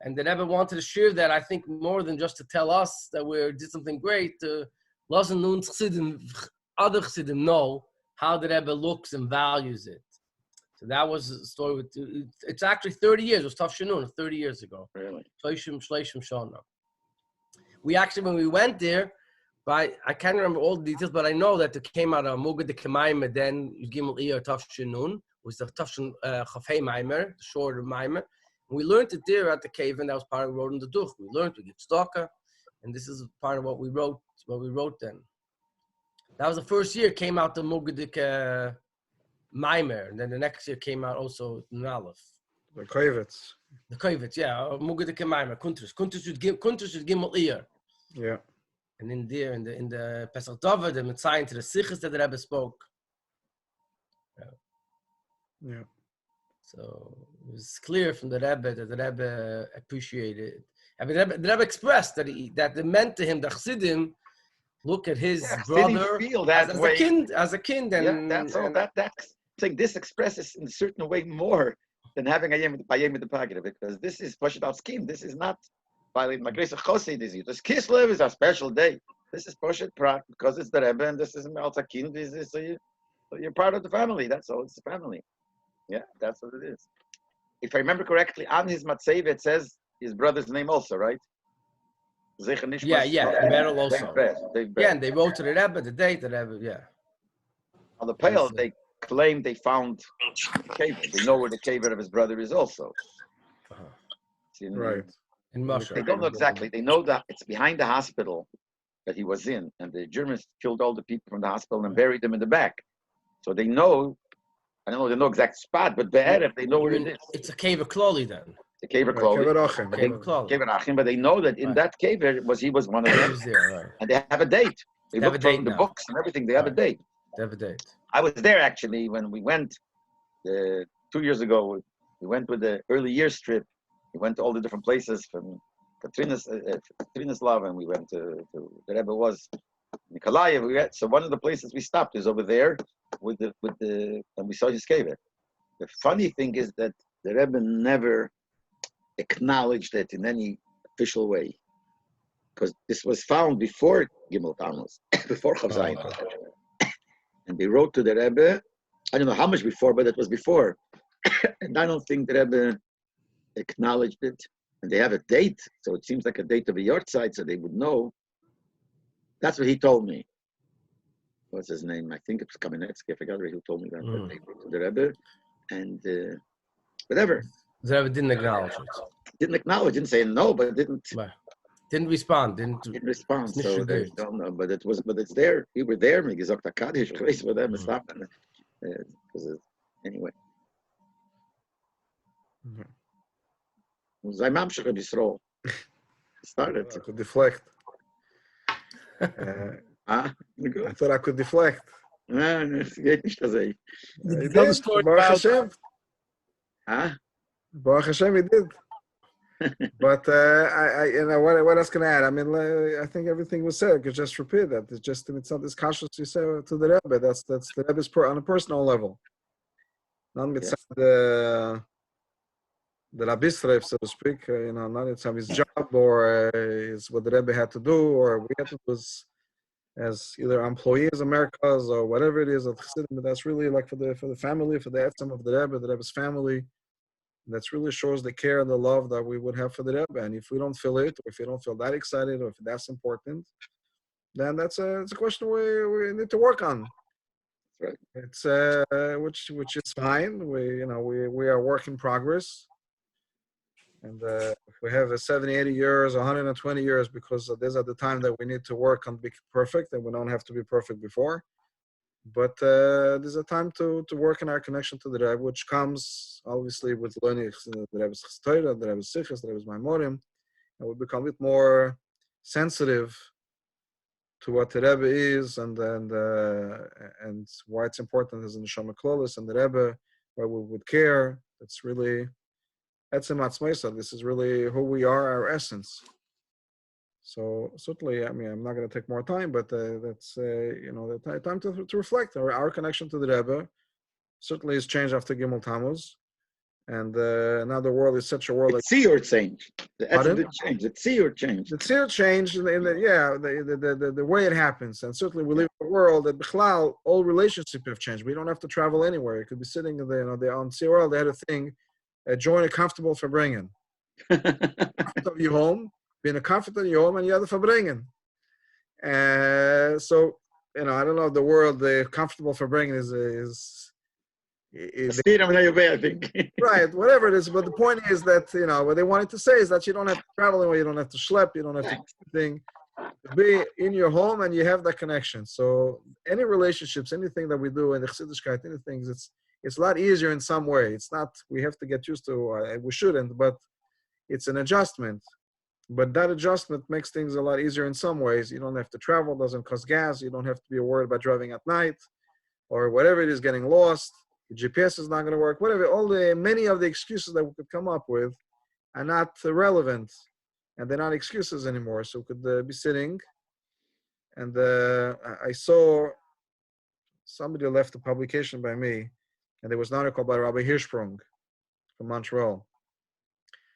And the Rebbe wanted to share that, I think, more than just to tell us that we did something great, to lassen uns Chassidim, other Chassidim know how the Rebbe looks and values it. So that was the story. It's actually 30 years. It was Taf Shinun, 30 years ago. Really? Shleishim Shana. We actually, when we went there, I can't remember all the details, but I know that it came out of Mugad de Kemaim, and then Gimel Iyar Taf Shinun, was the Taf Shin Chafei Maimer, the shorter Maimer. We learned it there at the cave, and that was part of what we wrote in the Duch. We learned to get stalker, and this is part of what we wrote then. That was the first year, came out the Mugadik Maimer, and then the next year came out also Nalef. The Kovetz. The Kovetz, yeah, Mugedike Maimer, Kuntrus. Kuntrus should Gimel Iyar. Yeah. And in the Pesach Dover, the Mitzayim to the Sichos that the Rebbe spoke. Yeah. So it was clear from the Rebbe that the Rebbe appreciated. I mean, the Rebbe expressed that it meant to him, the Chassidim, look at his brother feel that as way. a kind, and that's all. That's saying this expresses in a certain way more than having a yem with the packet, because this is push about skin. This is not violating my grace of Chosid. This Kislev is a special day. This is push it because it's the Rebbe, and this is Malzakin. So you're part of the family. That's all. It's the family. Yeah, that's what it is. If I remember correctly, on his matzeva it says his brother's name also, right? Yeah, Berel also. Yeah, and they wrote to the Rebbe the date, the Rebbe, yeah. On the Pale, they claim they found the cave. They know where the cave of his brother is also. Right. In Moshe. They don't know exactly. They know that it's behind the hospital that he was in, and the Germans killed all the people from the hospital and buried them in the back. So they know, I don't know the exact spot, but if they know where it is. It's a cave of Kloli then. The cave of Right, Kloli. Cave of Kloli. But they know that in that cave he was one of He them. was there, right. And they have a date. They have look a date from the now. books and everything. They have a date. They have a date. I was there actually when we went 2 years ago. We went with the early years trip. We went to all the different places from Katrina's love, and we went to the Rebbe was Nikolaev. So one of the places we stopped is over there and we saw his cave. The funny thing is that the Rebbe never acknowledged it in any official way, because this was found before Gimel Tammuz, before Chav Zayin. And they wrote to the Rebbe, I don't know how much before, but it was before. And I don't think the Rebbe acknowledged it. And they have a date, so it seems like a date of a Yortzeit, so they would know. That's what he told me. What's his name? I think it's Kamenetsky. I forgot who told me that. But they wrote to the Rebbe, and whatever. The Rebbe didn't acknowledge it. Didn't acknowledge, didn't say no, but didn't respond. Didn't respond. Nicht So they gedacht. don't know, but it's there. We were there. Mir gesagt, Kaddish, ich with them, stop. Anyway. Sein Mamshach of Yisrael. Started. I could deflect. I thought I could deflect. No, es geht nicht so. He did. Baruch Hashem. Baruch Hashem, he did. But what else can I add? I mean, I think everything was said. I could just repeat that. It's not this cautious you say to the Rebbe. That's the Rebbe's on a personal level. Not with the Rabbi, so to speak. Not it's his job or is what the Rebbe had to do or we had to do as either employees, Americas, or whatever it is of Chassidim. But that's really like for the family, for the etzem of the Rebbe's family. That really shows the care and the love that we would have for the Rebbe. And if we don't feel it, or if we don't feel that excited, or if that's important, then it's a question we need to work on. Right. It's which is fine. We are a work in progress. And if we have 70, 80 years, 120 years, because these are the time that we need to work on being perfect, and we don't have to be perfect before. But there's a time to work in our connection to the Rebbe, which comes obviously with learning the Rebbe's Torah, the Rebbe's Sichos, the Rebbe's Maimorim, and we become a bit more sensitive to what the Rebbe is and why it's important as in the Neshama Klolis and the Rebbe, why we would care. It's really Etzem Atzmeisa. This is really who we are, our essence. So certainly, I mean, I'm not going to take more time, but that's the time to reflect. Our connection to the Rebbe certainly has changed after Gimel Tammuz, and now the world is such a world. The tziyur changed. The tziyur changed. The tziyur changed in the way it happens, and certainly we live in a world that Bichlal, all relationships have changed. We don't have to travel anywhere. You could be sitting there, on tziyur. They had a thing, join a comfortable Farbrengen. Comfort of your home. Be in a comfort in your home, and you have the Farbrengen. So, I don't know, the world, the comfortable Farbrengen is I think. Right, whatever it is. But the point is that, what they wanted to say is that you don't have to travel anywhere, you don't have to schlep, you don't have to do anything. to be in your home and you have that connection. So any relationships, anything that we do in the Chassidishkeit, anything, it's a lot easier in some way. It's not, we have to get used to, we shouldn't, but it's an adjustment. But that adjustment makes things a lot easier in some ways. You don't have to travel, doesn't cost gas. You don't have to be worried about driving at night or whatever it is, getting lost. The GPS is not going to work, whatever. Many of the excuses that we could come up with are not relevant, and they're not excuses anymore. So we could be sitting, and I saw somebody left a publication by me, and there was an article by Rabbi Hirschsprung from Montreal.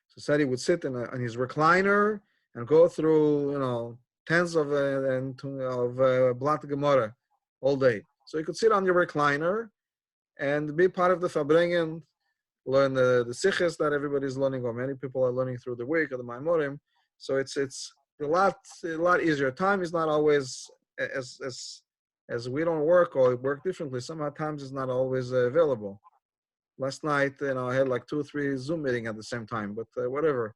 So said he would sit in his recliner and go through, tens of Blat Gemara all day. So you could sit on your recliner and be part of the Farbrengen, learn the siches that everybody's learning, or many people are learning through the week, or the Maimorim. So it's a lot easier. Time is not always as we don't work or work differently. Somehow times is not always available. Last night, I had like 2 or 3 Zoom meetings at the same time, but whatever.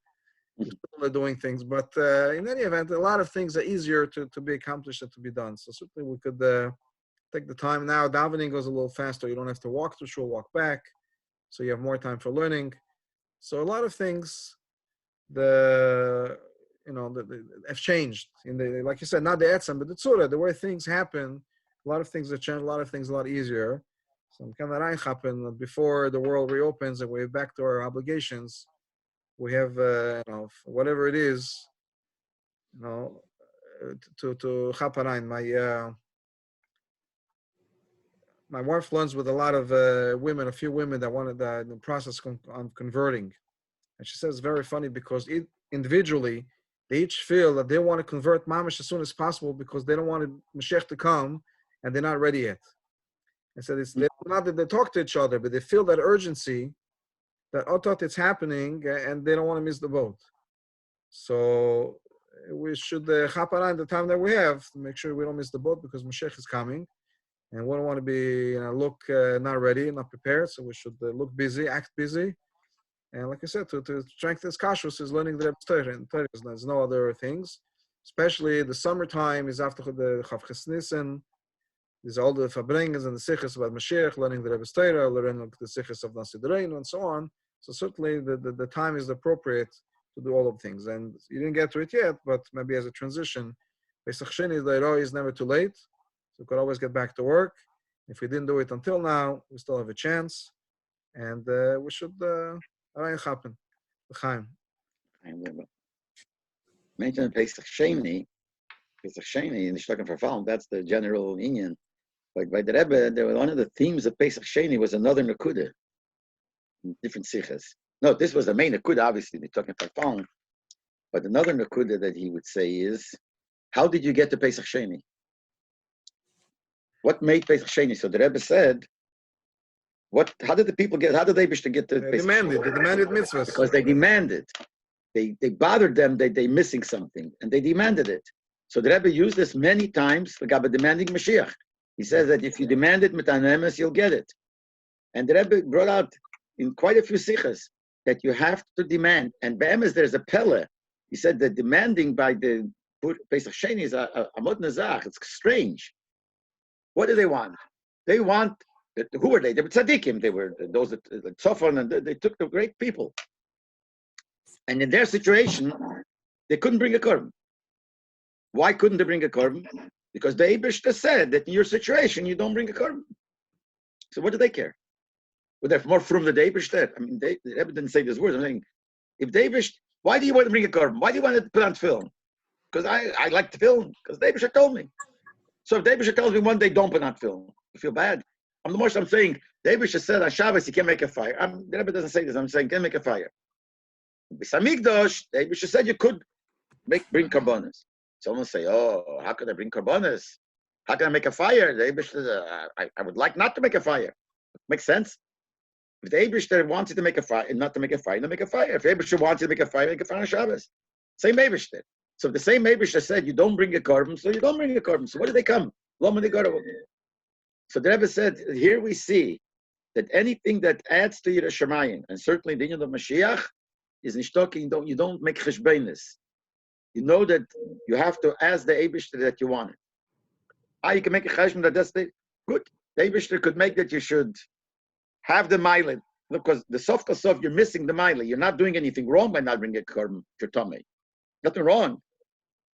We're still doing things. But in any event, a lot of things are easier to be accomplished and to be done. So certainly we could take the time now. Davening goes a little faster. You don't have to walk to shul, walk back. So you have more time for learning. So a lot of things, have changed. Like you said, not the etzem, but the tzura, the way things happen. A lot of things have changed. A lot of things a lot easier. So before the world reopens and we're back to our obligations, we have whatever it is, to Chaparain. My wife learns with a lot of women, a few women that wanted in the process on converting. And she says it's very funny because individually, they each feel that they want to convert mamash as soon as possible because they don't want Mashiach to come and they're not ready yet. I said it's not that they talk to each other, but they feel that urgency that it's happening and they don't want to miss the boat. So we should chaparan the time that we have to make sure we don't miss the boat because Mashiach is coming. And we don't want to be look not ready, not prepared. So we should look busy, act busy. And like I said, to strengthen this kashrus is learning the Rebbe's Torah. And there's no other things. Especially the summertime is after the Chavches Nissen. These are all the Farbrengens and the siches about Mashiach, learning the Rebbe's Torah, learning the siches of Nasidreinu, and so on. So certainly the time is appropriate to do all of things. And you didn't get to it yet, but maybe as a transition, Pesach Sheni, the Iro is never too late. So we could always get back to work. If we didn't do it until now, we still have a chance. And we should happen. L'chaim. Mention Pesach Sheni, in the Shlokim Verfallen, that's the general union. Like by the Rebbe, one of the themes of Pesach Sheni was another Nakuda, different sichas. No, this was the main Nakuda, obviously, the Shlokim Verfallen. But another Nakuda that he would say is, how did you get to Pesach Sheni? What made Pesach Sheni? So the Rebbe said, how did they get to Pesach Sheni? They demanded mitzvahs. Because they demanded. They bothered them that they're missing something, and they demanded it. So the Rebbe used this many times for demanding Mashiach. He says that if you demand it mit emes, you'll get it. And the Rebbe brought out in quite a few sichas that you have to demand. And by emes, there's a pelle. He said that demanding by the Pesach Sheni is a mod nazach. It's strange. What do they want? They want, who were they? They were tzaddikim. They were those that Tzofan, and they took the great people. And in their situation, they couldn't bring a korban. Why couldn't they bring a korban? Because the Eibishter said that in your situation, you don't bring a korban. So what do they care? Well, they're more from the Eibishter. I mean, the Rebbe didn't say these words. I'm saying, if the Eibishter, why do you want to bring a korban? Why do you want to put on film? Because I like to film, because the Eibishter told me. So if the Eibishter tells me one day, don't put on film, I feel bad. I'm saying, the Eibishter said on Shabbos, you can't make a fire. The Rebbe doesn't say this. I'm saying, can't make a fire. B'samigdosh, the Eibishter said you could bring korbanos. Someone say, oh, how can I bring korbanos? How can I make a fire? The Eibishter, I would like not to make a fire. Makes sense? If the Eibishter wants you to make a fire, not to make a fire, don't make a fire. If the Eibishter wants you to make a fire on Shabbos. Same Eibishter. So if the same Eibishter said you don't bring a korban, so you don't bring a korban. So where do they come? So the Rebbe said, here we see that anything that adds to Yiras Shamayim, and certainly the union of Mashiach, is nishtoki, you don't make cheshbeinis. you know that you have to ask the Eibishter that you want it. You can make a cheshbon that that's the good. The Eibishter could make that you should have the mile. Because the sof kosof, you're missing the mile. You're not doing anything wrong by not bringing a korban for tummy. Nothing wrong,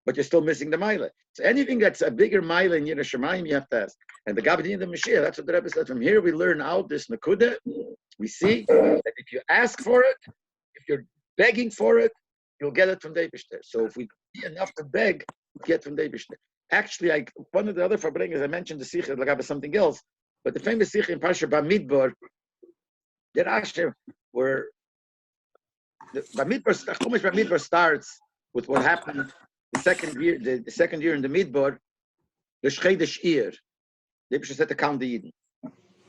but you're still missing the mile. So anything that's a bigger mile in Yiras Shamayim, you have to ask. And the Gabadin the Mashiach, that's what the Rebbe said. From here, we learn out this Nakuda. We see that if you ask for it, if you're begging for it, you'll get it from the Eibishter. So if we be enough to beg, we get from the Eibishter. Actually, one of the other Farbrengen, I mentioned the Sikha, like something else, but the famous Sikha in Parsha Bamidbar, the Rashi, where the Chumash Bamidbar starts with what happened the second year in the Midbar, the Shchedesh Iyar. The Eibishter said to count the Yidden.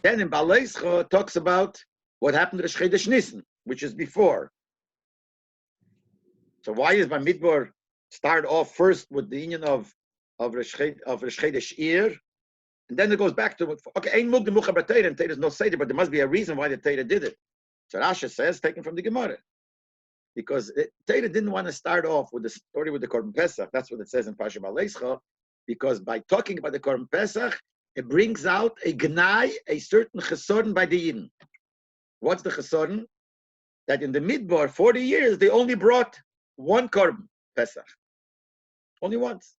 Then in Baleischa talks about what happened to the Shchedesh Nissen, which is before. So why is Bamidbar start off first with the union of Rosh Chodesh Iyar, and then it goes back to okay, ain't mug the mucha b'teira, and Teira's no seder, but there must be a reason why the Teira did it. So Rashi says, taken from the Gemara, because Teira didn't want to start off with the story with the Korban Pesach. That's what it says in Parsha Baleischa, because by talking about the Korban Pesach, it brings out a gnai, a certain chesoron by the Yidden. What's the chesoron? That in the Midbar, 40 years, they only brought one Korban Pesach, only once.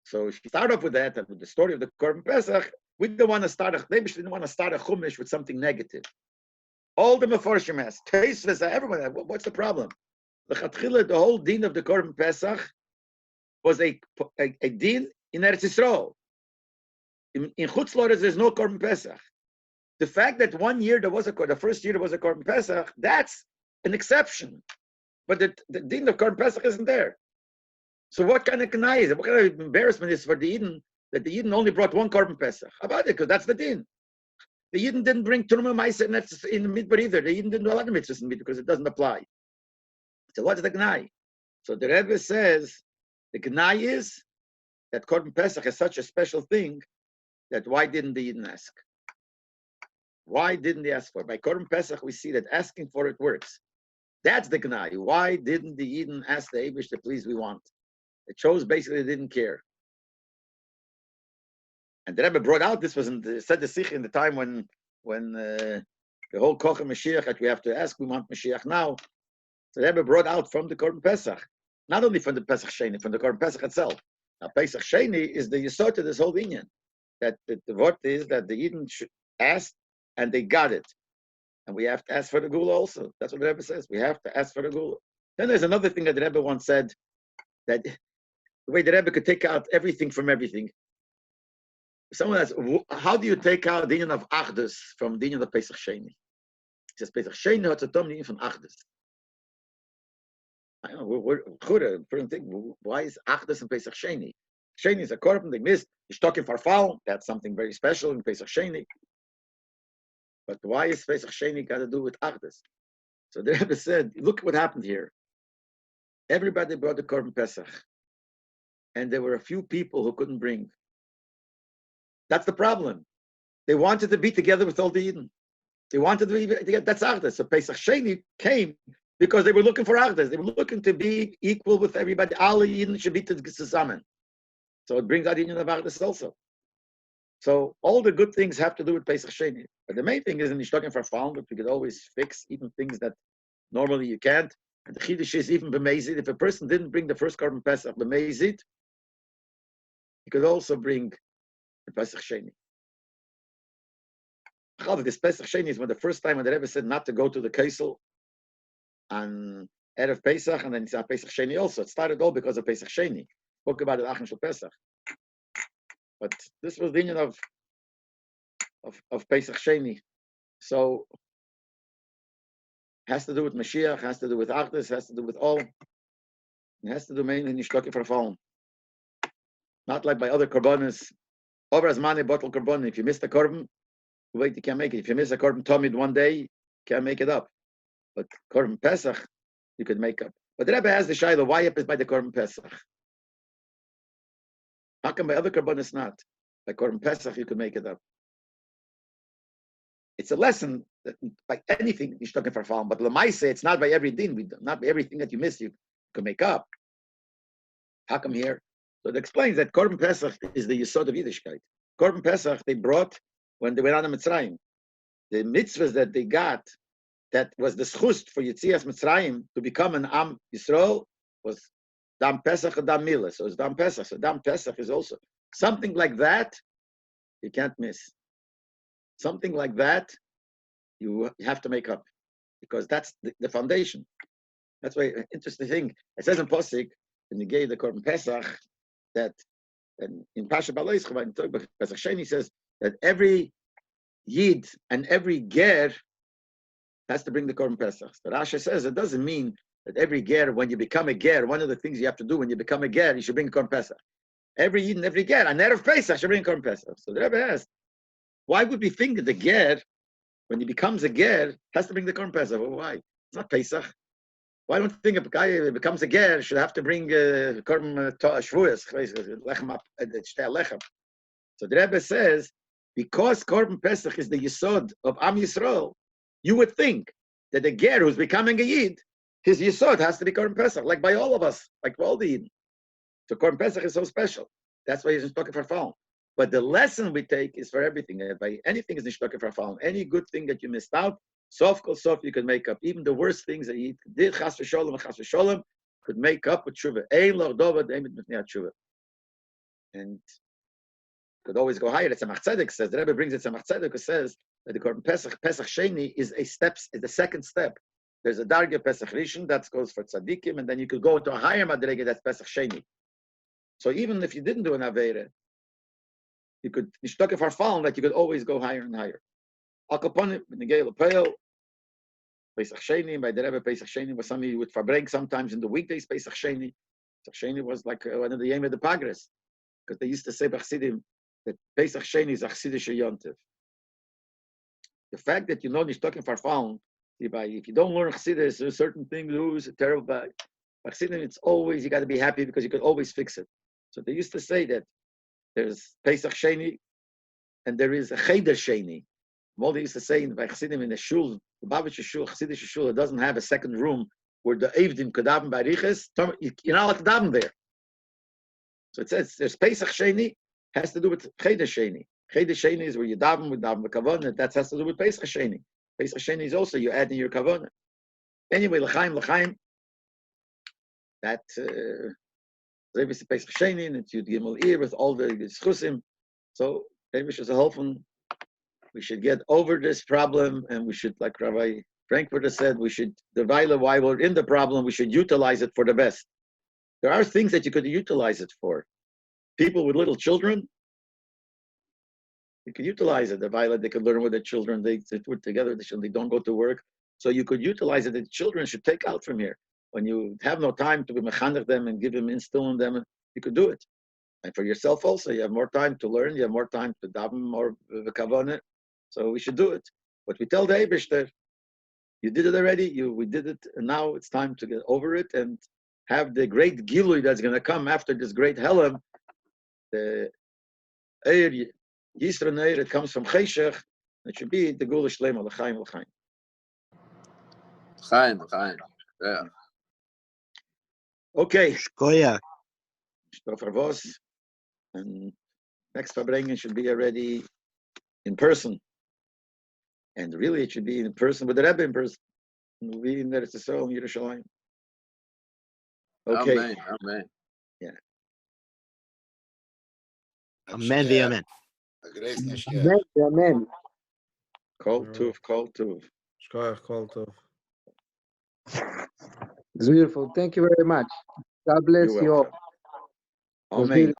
So if you start off with that, with the story of the Korban Pesach, we don't want to start didn't want to start a Chumash with something negative. All the Mefarshim ask, Tosfos, everyone, what's the problem? The whole din of the Korban Pesach was a din in Eretz Yisrael. In Chutz La'aretz, there's no Korban Pesach. The fact that 1 year the first year there was a Korban Pesach, that's an exception. But the din of Korban Pesach isn't there. So what kind of kanai is it? What kind of embarrassment is for the Yidden that the Yidden only brought one Korban Pesach? How about it? Because that's the din. The Yidden didn't bring Turma Maisa in the Midbar either. The Yidden didn't do a lot of mitzvahs in the Midbar because it doesn't apply. So what's the kanai? So the Rebbe says the kanai is that Korban Pesach is such a special thing that why didn't the Yidden ask? Why didn't they ask for it? By Korban Pesach we see that asking for it works. That's the kanai. Why didn't the Yidden ask the Eibishter, please, we want? It shows basically they didn't care. And the Rebbe brought out, this was said the Sikh in the time when the whole Koch Mashiach that we have to ask, we want Mashiach now. So the Rebbe brought out from the Korban Pesach, not only from the Pesach Sheni, from the Korban Pesach itself. Now Pesach Sheni is the yesod to this whole inyan. That the word is that the Yidden asked and they got it. And we have to ask for the Gula also. That's what the Rebbe says. We have to ask for the Gula. Then there's another thing that the Rebbe once said, that the way the Rebbe could take out everything from everything. Someone asks, how do you take out the union of Achdus from the union of Pesach Sheni? He says, Pesach Sheni has a tom union from Achdus. I don't know, we're thing. Why is Achdus and Pesach Sheni? Sheni is a korban, they missed. He's talking farfal, that's something very special in Pesach Sheni. But why is Pesach Sheni got to do with Achdus? So the Rebbe said, look what happened here. Everybody brought the Korban Pesach, and there were a few people who couldn't bring. That's the problem. They wanted to be together with all the Yidden. They wanted to be together. That's Achdus. So Pesach Sheni came because they were looking for Achdus. They were looking to be equal with everybody. All the Yidden should be together. So it brings out the union of Achdus also. So all the good things have to do with Pesach Sheni. But the main thing is in Nishtokin for Falun, but we could always fix even things that normally you can't. And the Chiddush is even b'mezid. If a person didn't bring the first Korban Pesach b'mezid, he could also bring the Pesach Sheni. This Pesach Sheni is when the first time when the Rebbe said not to go to the Kaisel on Erev Pesach, and then he said Pesach Sheni also. It started all because of Pesach Sheni. Spoke about it Achim Shel Pesach. But this was the union of Pesach Sheni. So has to do with Mashiach, has to do with Achdus, has to do with all. It has to do mainly in Nishtokin for Falun. Not like by other korbanos. Over as many bottle korban. If you miss the korban, wait, you can't make it. If you miss a korban tomid 1 day, you can't make it up. But korban Pesach, you could make up. But the Rebbe has the shayla, why up is by the korban Pesach? How come by other korbanos not? By korban Pesach, you could make it up. It's a lesson that by anything you're talking for Falun, but Lamaise, it's not by every din, not by everything that you miss. You could make up. How come here? So it explains that Korban Pesach is the Yesod of Yiddishkeit. Korban Pesach they brought when they went on the Mitzrayim. The mitzvahs that they got, that was the schust for Yitzias Mitzrayim to become an Am Yisrael, was Dam Pesach and Dam Milah. So it's Dam Pesach. So Dam Pesach is also something like that. You can't miss. Something like that, you have to make up, because that's the foundation. That's why interesting thing. It says in Posik, in the Gay the Korban Pesach, that and in Pasha Balois Pesach Sheni says that every Yid and every Ger has to bring the Korban Pesach. But Rasha says it doesn't mean that every Ger, when you become a Ger, one of the things you have to do when you become a Ger, you should bring Korban Pesach. Every Yid and every Ger, and Erev Pesach should bring Korban Pesach. So the Rebbe asked, why would we think that the Ger, when he becomes a Ger, has to bring the Korban Pesach? Well, why? It's not Pesach. Why don't you think if a guy becomes a Ger should have to bring Korban Shvuyas, Lechem? So the Rebbe says, because Korban Pesach is the Yesod of Am Yisrael, you would think that the Ger who's becoming a Yid, his Yesod has to be Korban Pesach, like by all of us, like all the Yid. So Korban Pesach is so special. That's why he's Nishtoker Farfalm. But the lesson we take is for everything. By anything is Nishtoker Farfalm. Any good thing that you missed out, sof kol sof you could make up. Even the worst things that you did, chas v'sholem, could make up with tshuva. Ein lo dova deimit mitnei tshuva. And could always go higher. The Tzemach Tzedek says, the Rebbe brings it, Tzemach Tzedek says that the Korban Pesach Sheni is is the second step. There's a Darga Pesach Rishon, that goes for Tzadikim, and then you could go into a higher Madrega, that's Pesach Sheni. So even if you didn't do an Aveira, you could Nishtoker Farfalm, that you could always go higher and higher. Akaponim, Negei Lepel, Pesach Sheni, by the Rebbe, Pesach Sheni was something you would Farbrengen sometimes in the weekdays, Pesach Sheni. Pesach Sheni was like one of the Yom of the Pagres, because they used to say B'Chassidim that Pesach Sheni is a Chassidish Yontiv. The fact that you know Nishtoker Farfalm, if you don't learn Chassidus, there's certain things, it's a terrible bad. Chassidim, it's always, you got to be happy because you could always fix it. So they used to say that there's Pesach Sheni and there is a Cheder Sheni. Moldy used to say by Chassidim in the shul, the Babich shul, Chassidish shul, it doesn't have a second room where the Evdim could daven by Riches. You're not allowed to daven there. So it says there's Pesach Sheni, has to do with Cheder Sheni. Cheder Sheni is where you daven with kavanah. That has to do with Pesach Sheni. Pesach Sheni is also you add in your kavanah. Anyway, l'chaim, that Pesach Sheni, and it's Yud Gimel Iyar with all the schusim. So maybe it's a helpful. We should get over this problem, and we should, like Rabbi Frankfurter said, we should divide why we're in the problem. We should utilize it for the best. There are things that you could utilize it for. People with little children, you could utilize it. The violet, they could learn with their children. They put together. They don't go to work, so you could utilize it. The children should take out from here. When you have no time to be mechanech them and give them, instill in them, you could do it. And for yourself also, you have more time to learn. You have more time to daven more v'kavanah. So we should do it. But we tell the Eibishter, you did it already. We did it, and now it's time to get over it and have the great gilui that's going to come after this great helam. The Iyar Yisra Neir, it comes from Cheshach. It should be the Gula Shlema l'chaim l'chaim. Chaim. Yeah. Okay. Shkoya. And next Farbrengen should be already in person. And really, it should be in person with the Rebbe in person. We'll be in Eretz Yisrael in Yerushalayim. Okay. Amen. Yeah. Amen. Amen. Amen. Kol Tuv. Shkoyach Kol Tov. It's beautiful. Thank you very much. God bless You're you all. welcome. Amen.